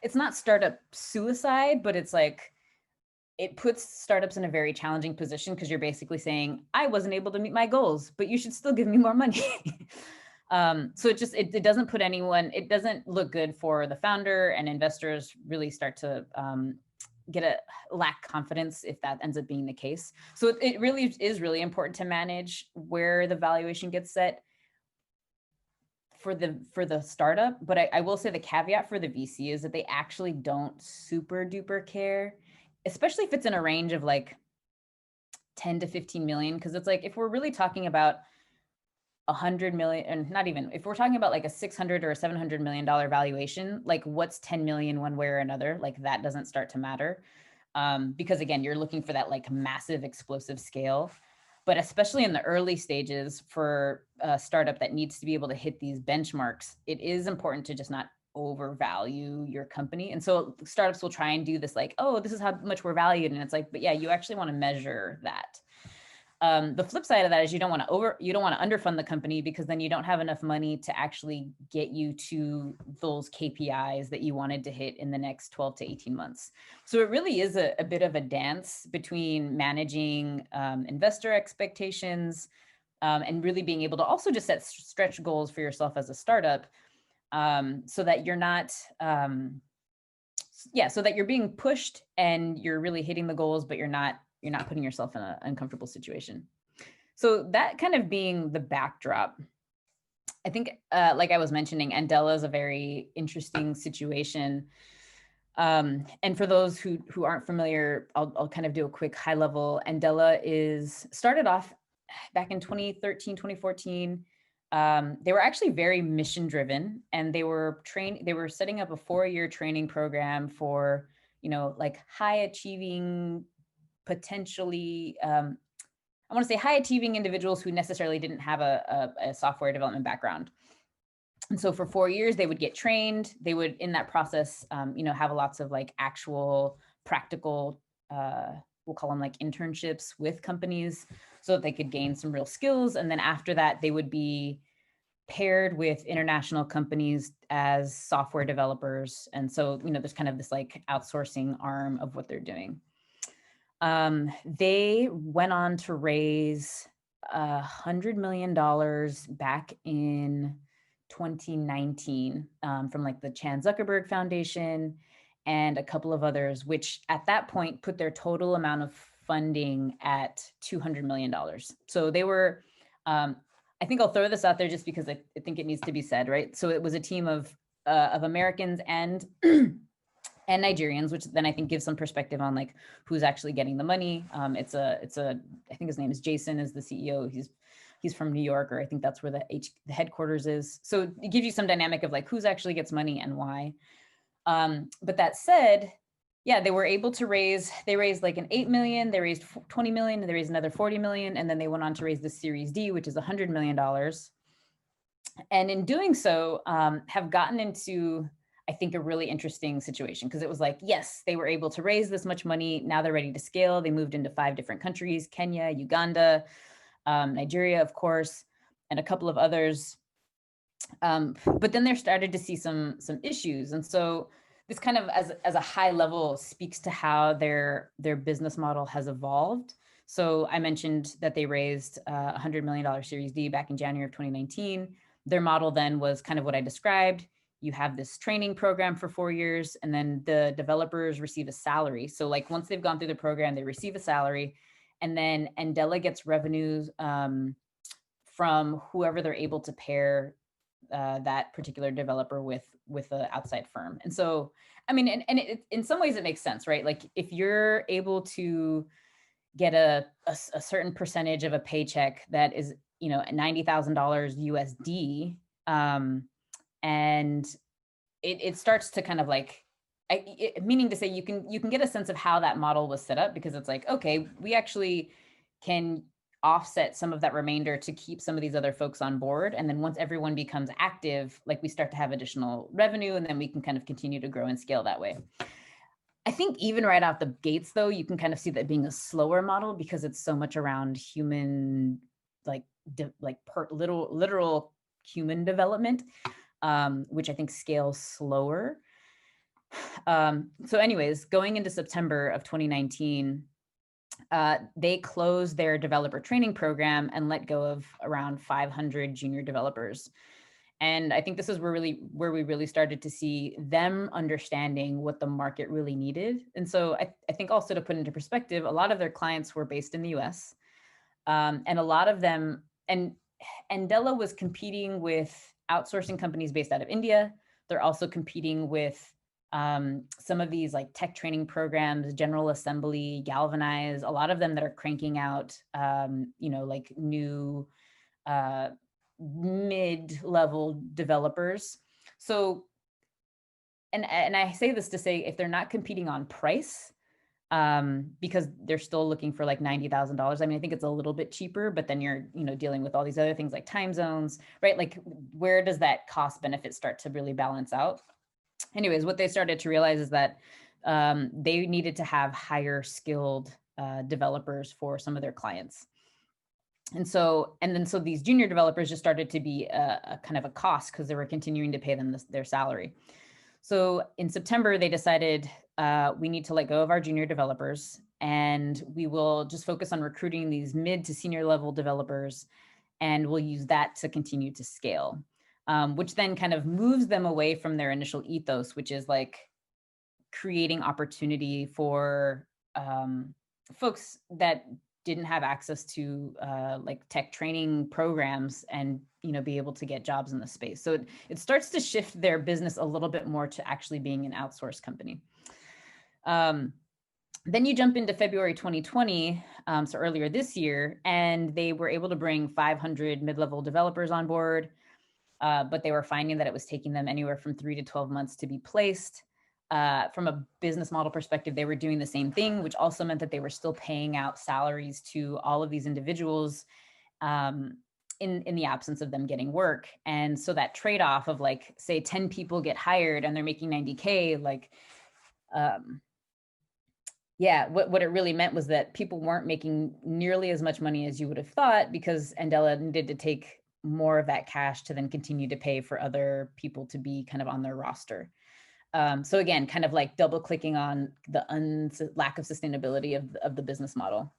it's not startup suicide, but it's like, it puts startups in a very challenging position because you're basically saying, I wasn't able to meet my goals, but you should still give me more money. So it doesn't put anyone, it doesn't look good for the founder, and investors really start to lack confidence if that ends up being the case. So it really is really important to manage where the valuation gets set for the startup. But I will say the caveat for the VC is that they actually don't super duper care, especially if it's in a range of like 10 to 15 million. Because it's like, if we're really talking about 100 million, and not even, if we're talking about like a 600 or a $700 million valuation, like what's 10 million one way or another, like that doesn't start to matter. Because again, you're looking for that like massive explosive scale. But especially in the early stages for a startup that needs to be able to hit these benchmarks, it is important to just not overvalue your company. And so startups will try and do this like, oh, this is how much we're valued. And it's like, but yeah, you actually want to measure that. The flip side of that is you don't want to underfund the company, because then you don't have enough money to actually get you to those KPIs that you wanted to hit in the next 12 to 18 months. So it really is a bit of a dance between managing investor expectations and really being able to also just set stretch goals for yourself as a startup, so that you're not, so that you're being pushed and you're really hitting the goals, but you're not putting yourself in an uncomfortable situation. So that kind of being the backdrop, I think, like I was mentioning, Andela is a very interesting situation. And for those who aren't familiar, I'll kind of do a quick high level. Andela started off back in 2013, 2014. They were actually very mission driven, and they were setting up a 4-year training program for, like high achieving, potentially, I want to say high achieving individuals who necessarily didn't have a software development background. And so for 4 years, they would get trained. They would, in that process, have lots of like actual practical, we'll call them like internships with companies, so that they could gain some real skills. And then after that, they would be paired with international companies as software developers. And so, there's kind of this like outsourcing arm of what they're doing. They went on to raise $100 million back in 2019 from like the Chan Zuckerberg Foundation and a couple of others, which at that point put their total amount of funding at $200 million. So they were, I think I'll throw this out there just because I think it needs to be said, right? So it was a team of Americans and and Nigerians, which then I think gives some perspective on like who's actually getting the money. I think his name is Jason, is the CEO. He's from New York, or I think that's where the headquarters is. So it gives you some dynamic of like who's actually gets money and why. But that said, yeah, they were able to they raised like an 8 million, they raised 20 million, and they raised another 40 million. And then they went on to raise the Series D, which is $100 million. And in doing so, have gotten into, I think, a really interesting situation, because it was like, yes, they were able to raise this much money. Now they're ready to scale. They moved into 5 different countries: Kenya, Uganda, Nigeria, of course, and a couple of others. But then they're started to see some issues. And so this kind of as a high level speaks to how their business model has evolved. So I mentioned that they raised a $100 million Series D back in January of 2019. Their model then was kind of what I described. You have this training program for 4 years, and then the developers receive a salary. So like once they've gone through the program, they receive a salary, and then Andela gets revenues from whoever they're able to pair that particular developer with an outside firm. And so, I mean, and in some ways it makes sense, right? Like if you're able to get a certain percentage of a paycheck that is, $90,000 USD, and it starts to kind of like, meaning to say you can get a sense of how that model was set up, because it's like, okay, we actually can offset some of that remainder to keep some of these other folks on board. And then once everyone becomes active, like we start to have additional revenue, and then we can kind of continue to grow and scale that way. I think even right out the gates, though, you can kind of see that being a slower model, because it's so much around human, literal human development, which I think scales slower. So anyways, going into September of 2019, they closed their developer training program and let go of around 500 junior developers. And I think this is where we really started to see them understanding what the market really needed. And so I think also, to put into perspective, a lot of their clients were based in the US. And a lot of them, and Andela was competing with outsourcing companies based out of India. They're also competing with some of these like tech training programs, General Assembly, Galvanize, a lot of them that are cranking out, like new mid-level developers. So, and I say this to say, if they're not competing on price, because they're still looking for like $90,000. I mean, I think it's a little bit cheaper, but then you're, dealing with all these other things like time zones, right? Like where does that cost benefit start to really balance out? Anyways, what they started to realize is that they needed to have higher skilled developers for some of their clients. so these junior developers just started to be a kind of a cost because they were continuing to pay them their salary. So in September, they decided we need to let go of our junior developers, and we will just focus on recruiting these mid to senior level developers, and we'll use that to continue to scale, which then kind of moves them away from their initial ethos, which is like creating opportunity for folks that didn't have access to like tech training programs and be able to get jobs in the space. So it starts to shift their business a little bit more to actually being an outsourced company. Then you jump into February 2020, so earlier this year, and they were able to bring 500 mid-level developers on board, but they were finding that it was taking them anywhere from 3 to 12 months to be placed. From a business model perspective, they were doing the same thing, which also meant that they were still paying out salaries to all of these individuals in the absence of them getting work. And so that trade-off of like, say 10 people get hired and they're making 90K, like, yeah, what it really meant was that people weren't making nearly as much money as you would have thought, because Andela needed to take more of that cash to then continue to pay for other people to be kind of on their roster. So again, kind of like double clicking on the lack of sustainability of the business model.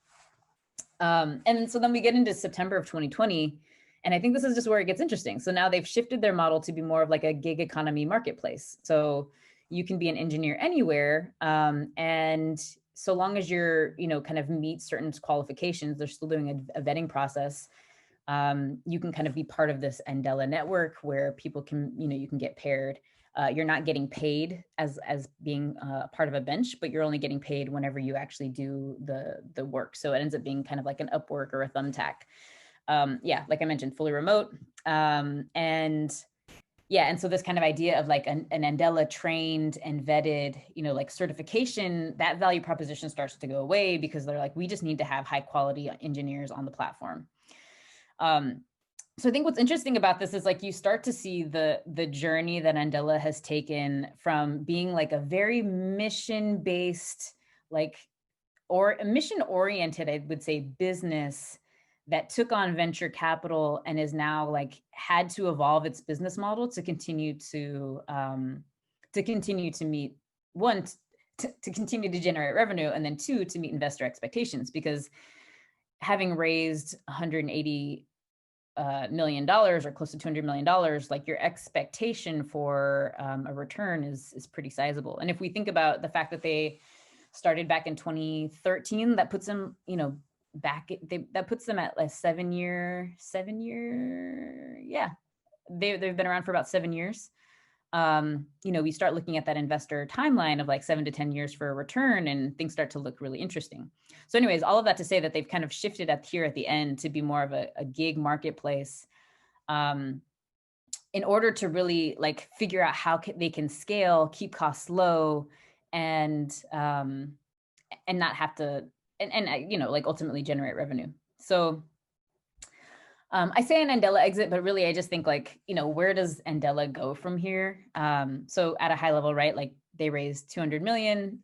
And so then we get into September of 2020, and I think this is just where it gets interesting. So now they've shifted their model to be more of like a gig economy marketplace. So you can be an engineer anywhere, and so long as you're, kind of meet certain qualifications, they're still doing a vetting process. You can kind of be part of this Andela network where people can, you can get paired. You're not getting paid as being part of a bench, but you're only getting paid whenever you actually do the work. So it ends up being kind of like an Upwork or a Thumbtack. Yeah, like I mentioned, fully remote. And so this kind of idea of like an Andela trained and vetted, like certification, that value proposition starts to go away, because they're like, we just need to have high quality engineers on the platform. So I think what's interesting about this is like you start to see the journey that Andela has taken from being like a very mission-based, or a mission-oriented, I would say, business that took on venture capital and is now like had to evolve its business model to continue to meet, one, to continue to generate revenue, and then two, to meet investor expectations, because having raised $180 million or close to $200 million, like your expectation for a return is pretty sizable. And if we think about the fact that they started back in 2013, that puts them, that puts them at a 7 year, yeah, they've been around for about 7 years. We start looking at that investor timeline of like 7 to 10 years for a return, and things start to look really interesting. So anyways, all of that to say that they've kind of shifted up here at the end to be more of a gig marketplace, in order to really like figure out how they can scale, keep costs low, and not have to, like ultimately generate revenue. So I say an Andela exit, but really I just think like, where does Andela go from here? So at a high level, right? Like they raised 200 million.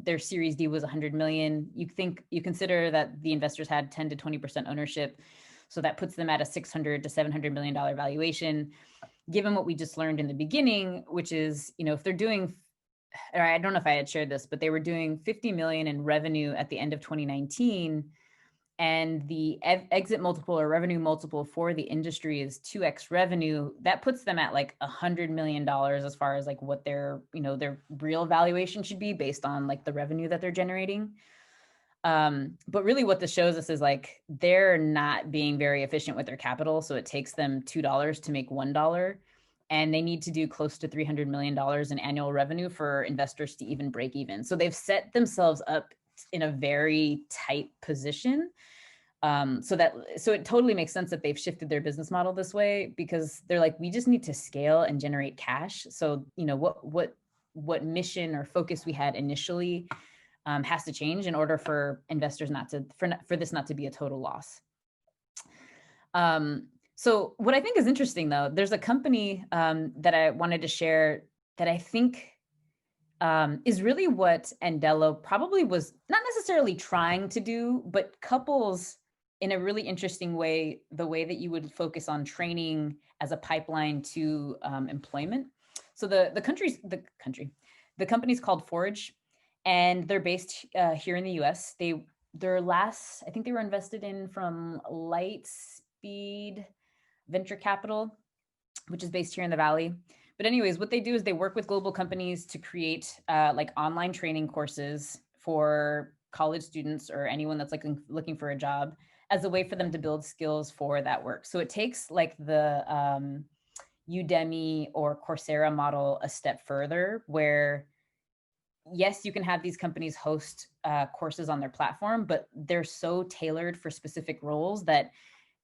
Their Series D was 100 million. You consider that the investors had 10 to 20% ownership. So that puts them at a $600 to $700 million valuation. Given what we just learned in the beginning, which is, if they're doing, or I don't know if I had shared this, but they were doing 50 million in revenue at the end of 2019. And the exit multiple or revenue multiple for the industry is 2x revenue. That puts them at like $100 million as far as like what their real valuation should be based on like the revenue that they're generating. But really what this shows us is like, they're not being very efficient with their capital. So it takes them $2 to make $1. And they need to do close to $300 million in annual revenue for investors to even break even. So they've set themselves up in a very tight position. So it totally makes sense that they've shifted their business model this way, because they're like, we just need to scale and generate cash. So, what mission or focus we had initially has to change in order for investors for this not to be a total loss. So what I think is interesting though, there's a company that I wanted to share that I think is really what Andela probably was not necessarily trying to do, but couples in a really interesting way, the way that you would focus on training as a pipeline to employment. So the company's called Forge, and they're based here in the U.S. I think they were invested in from Lightspeed Venture Capital, which is based here in the Valley. But anyways, what they do is they work with global companies to create like online training courses for college students or anyone that's like looking for a job as a way for them to build skills for that work. So it takes like the Udemy or Coursera model a step further, where yes, you can have these companies host courses on their platform, but they're so tailored for specific roles that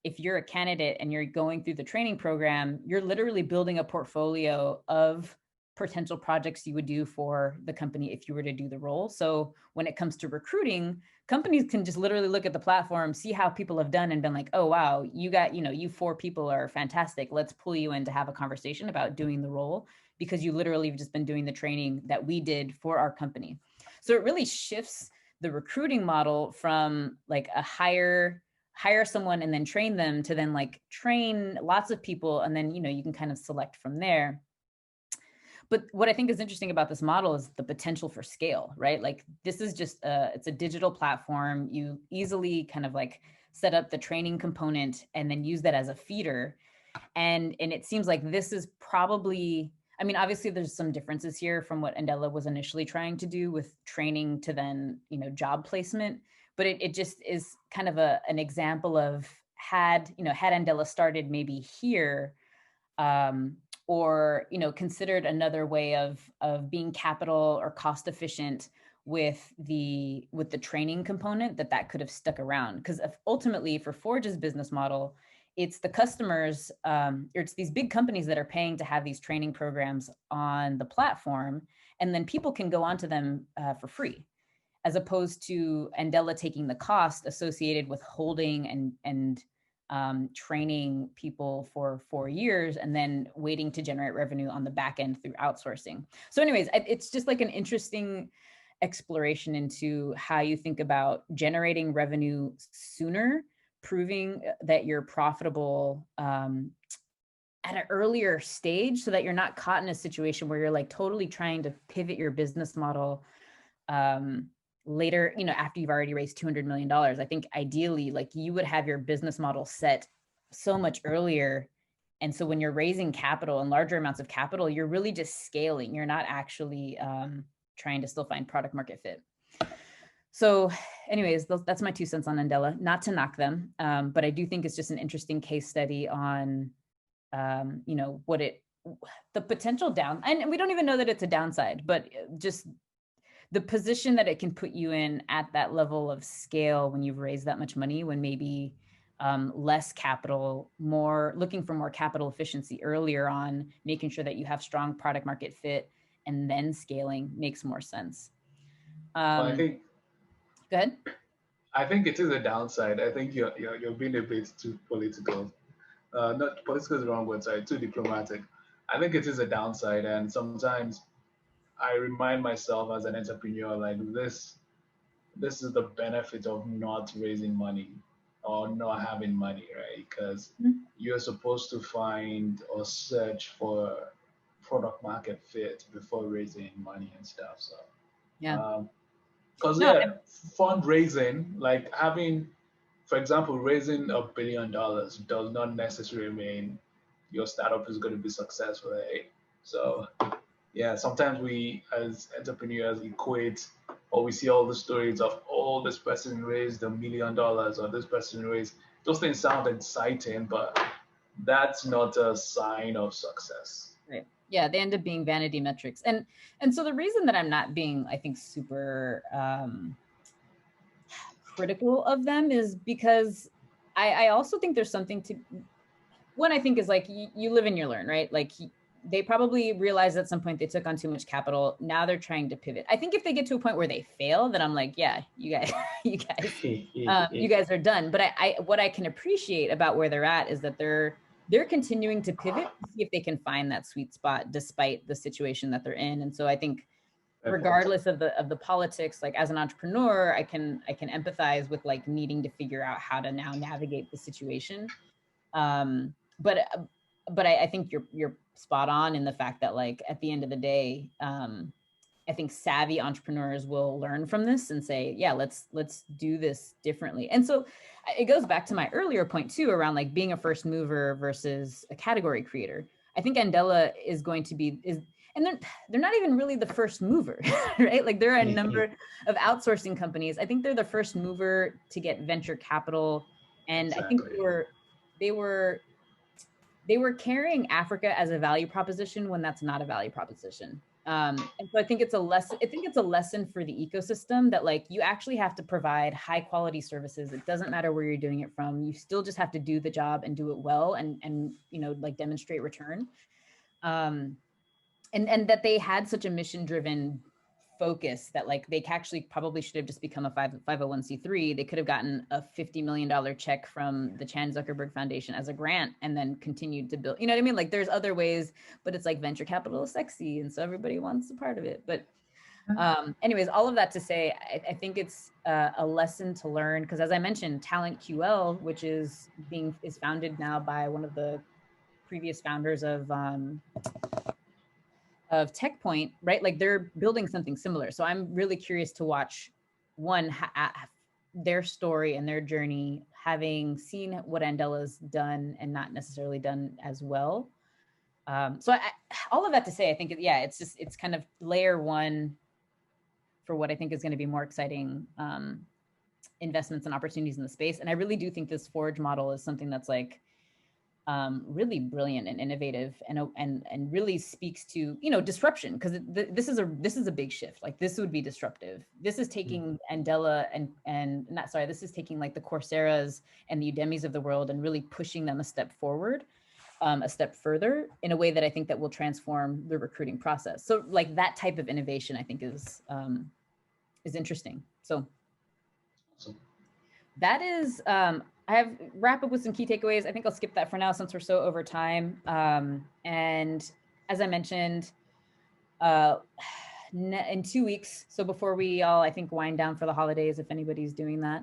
if you're a candidate and you're going through the training program, you're literally building a portfolio of potential projects you would do for the company if you were to do the role. So when it comes to recruiting, companies can just literally look at the platform, see how people have done and been like, oh, wow, you 4 people are fantastic. Let's pull you in to have a conversation about doing the role because you literally have just been doing the training that we did for our company. So it really shifts the recruiting model from like a hire someone and then train them to then like train lots of people. And then, you can kind of select from there. But what I think is interesting about this model is the potential for scale, right? Like this is just it's a digital platform. You easily kind of like set up the training component and then use that as a feeder. And it seems like this is probably, I mean, obviously there's some differences here from what Andela was initially trying to do with training to then, job placement. But it just is kind of an example of had Andela started maybe here, or considered another way of being capital or cost efficient with the training component, that could have stuck around. Because ultimately for Forge's business model, it's the customers, or it's these big companies that are paying to have these training programs on the platform, and then people can go onto them for free, as opposed to Andela taking the cost associated with holding and training people for 4 years and then waiting to generate revenue on the back end through outsourcing. So anyways, it's just like an interesting exploration into how you think about generating revenue sooner, proving that you're profitable at an earlier stage, so that you're not caught in a situation where you're like totally trying to pivot your business model later, after you've already raised $200 million. I think ideally, like you would have your business model set so much earlier. And so when you're raising capital and larger amounts of capital, you're really just scaling. You're not actually trying to still find product market fit. So anyways, that's my 2 cents on Andela, not to knock them. But I do think it's just an interesting case study on, the potential down, and we don't even know that it's a downside, but just the position that it can put you in at that level of scale when you've raised that much money, when maybe less capital, looking for more capital efficiency earlier on, making sure that you have strong product market fit and then scaling makes more sense.
I think,
go ahead.
I think it is a downside. I think you're being a bit too political. Not political is the wrong word, sorry, too diplomatic. I think it is a downside, and sometimes I remind myself as an entrepreneur, like this is the benefit of not raising money or not having money, right? Because you're supposed to find or search for product market fit before raising money and stuff. So
Yeah.
Because fundraising, like having, for example, raising $1 billion does not necessarily mean your startup is going to be successful, right? So yeah, sometimes we as entrepreneurs equate, or we see all the stories of, oh, this person raised $1 million or this person raised. Those things sound exciting, but that's not a sign of success.
Right. Yeah, they end up being vanity metrics. And so the reason that I'm not being, I think, super critical of them is because I also think there's something to, one, I think is like, you live and you learn, right? Like they probably realized at some point they took on too much capital. Now they're trying to pivot. I think if they get to a point where they fail, then I'm like, yeah, you guys, you guys are done. But what I can appreciate about where they're at is that they're continuing to pivot to see if they can find that sweet spot despite the situation that they're in. And so I think regardless of the politics, like as an entrepreneur, I can empathize with like needing to figure out how to now navigate the situation. But I think you're spot on in the fact that like at the end of the day, I think savvy entrepreneurs will learn from this and say, yeah, let's do this differently. And so it goes back to my earlier point too, around like being a first mover versus a category creator. I think Andela is going to be, and they're not even really the first mover, right? Like there are a number of outsourcing companies. I think they're the first mover to get venture capital. And exactly. I think they were carrying Africa as a value proposition when that's not a value proposition. And so I think it's a lesson for the ecosystem that like you actually have to provide high quality services. It doesn't matter where you're doing it from. You still just have to do the job and do it well and you know, like demonstrate return. And that they had such a mission driven focus that like they actually probably should have just become a 501c3. They could have gotten a $50 million check from the Chan Zuckerberg Foundation as a grant and then continued to build, you know what I mean? Like there's other ways, but it's like venture capital is sexy. And so everybody wants a part of it. But anyways, all of that to say, I think it's a lesson to learn because as I mentioned, Talent QL, which is founded now by one of the previous founders of TechPoint, right? Like they're building something similar. So I'm really curious to watch their story and their journey, having seen what Andela's done and not necessarily done as well. So all of that to say, I think, it's kind of layer one for what I think is going to be more exciting investments and opportunities in the space. And I really do think this Forge model is something that's like, really brilliant and innovative and really speaks to, you know, disruption because this is a big shift. Like this would be disruptive. This is taking Andela this is taking like the Coursera's and the Udemy's of the world and really pushing them a step forward, a step further in a way that I think that will transform the recruiting process. So like that type of innovation I think is interesting. So that is I have wrap up with some key takeaways. I think I'll skip that for now since we're so over time. And as I mentioned, in 2 weeks, so before we all, I think, wind down for the holidays, if anybody's doing that,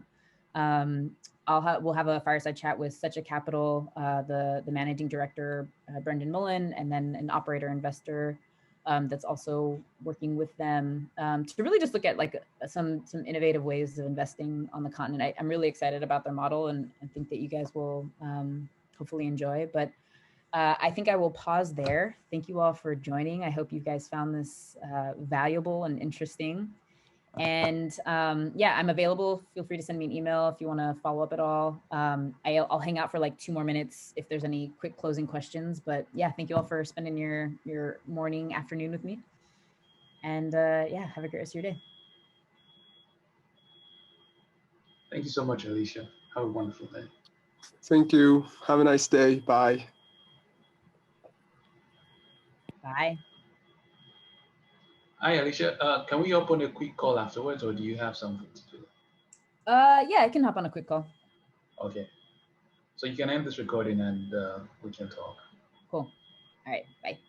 we'll have a fireside chat with Such a Capital, the managing director, Brendan Mullen, and then an operator investor that's also working with them to really just look at like some innovative ways of investing on the continent. I'm really excited about their model and think that you guys will hopefully enjoy. But I think I will pause there. Thank you all for joining. I hope you guys found this valuable and interesting. And yeah, I'm available. Feel free to send me an email if you want to follow up at all. I'll hang out for like 2 more minutes if there's any quick closing questions. But yeah, thank you all for spending your morning, afternoon with me. And yeah, have a great rest of your day.
Thank you so much, Alicia. Have a wonderful day.
Thank you. Have a nice day. Bye.
Bye.
Hi, Alicia. Can we open a quick call afterwards, or do you have something to do?
Yeah, I can hop on a quick call.
Okay. So you can end this recording and we can talk.
Cool. All right. Bye.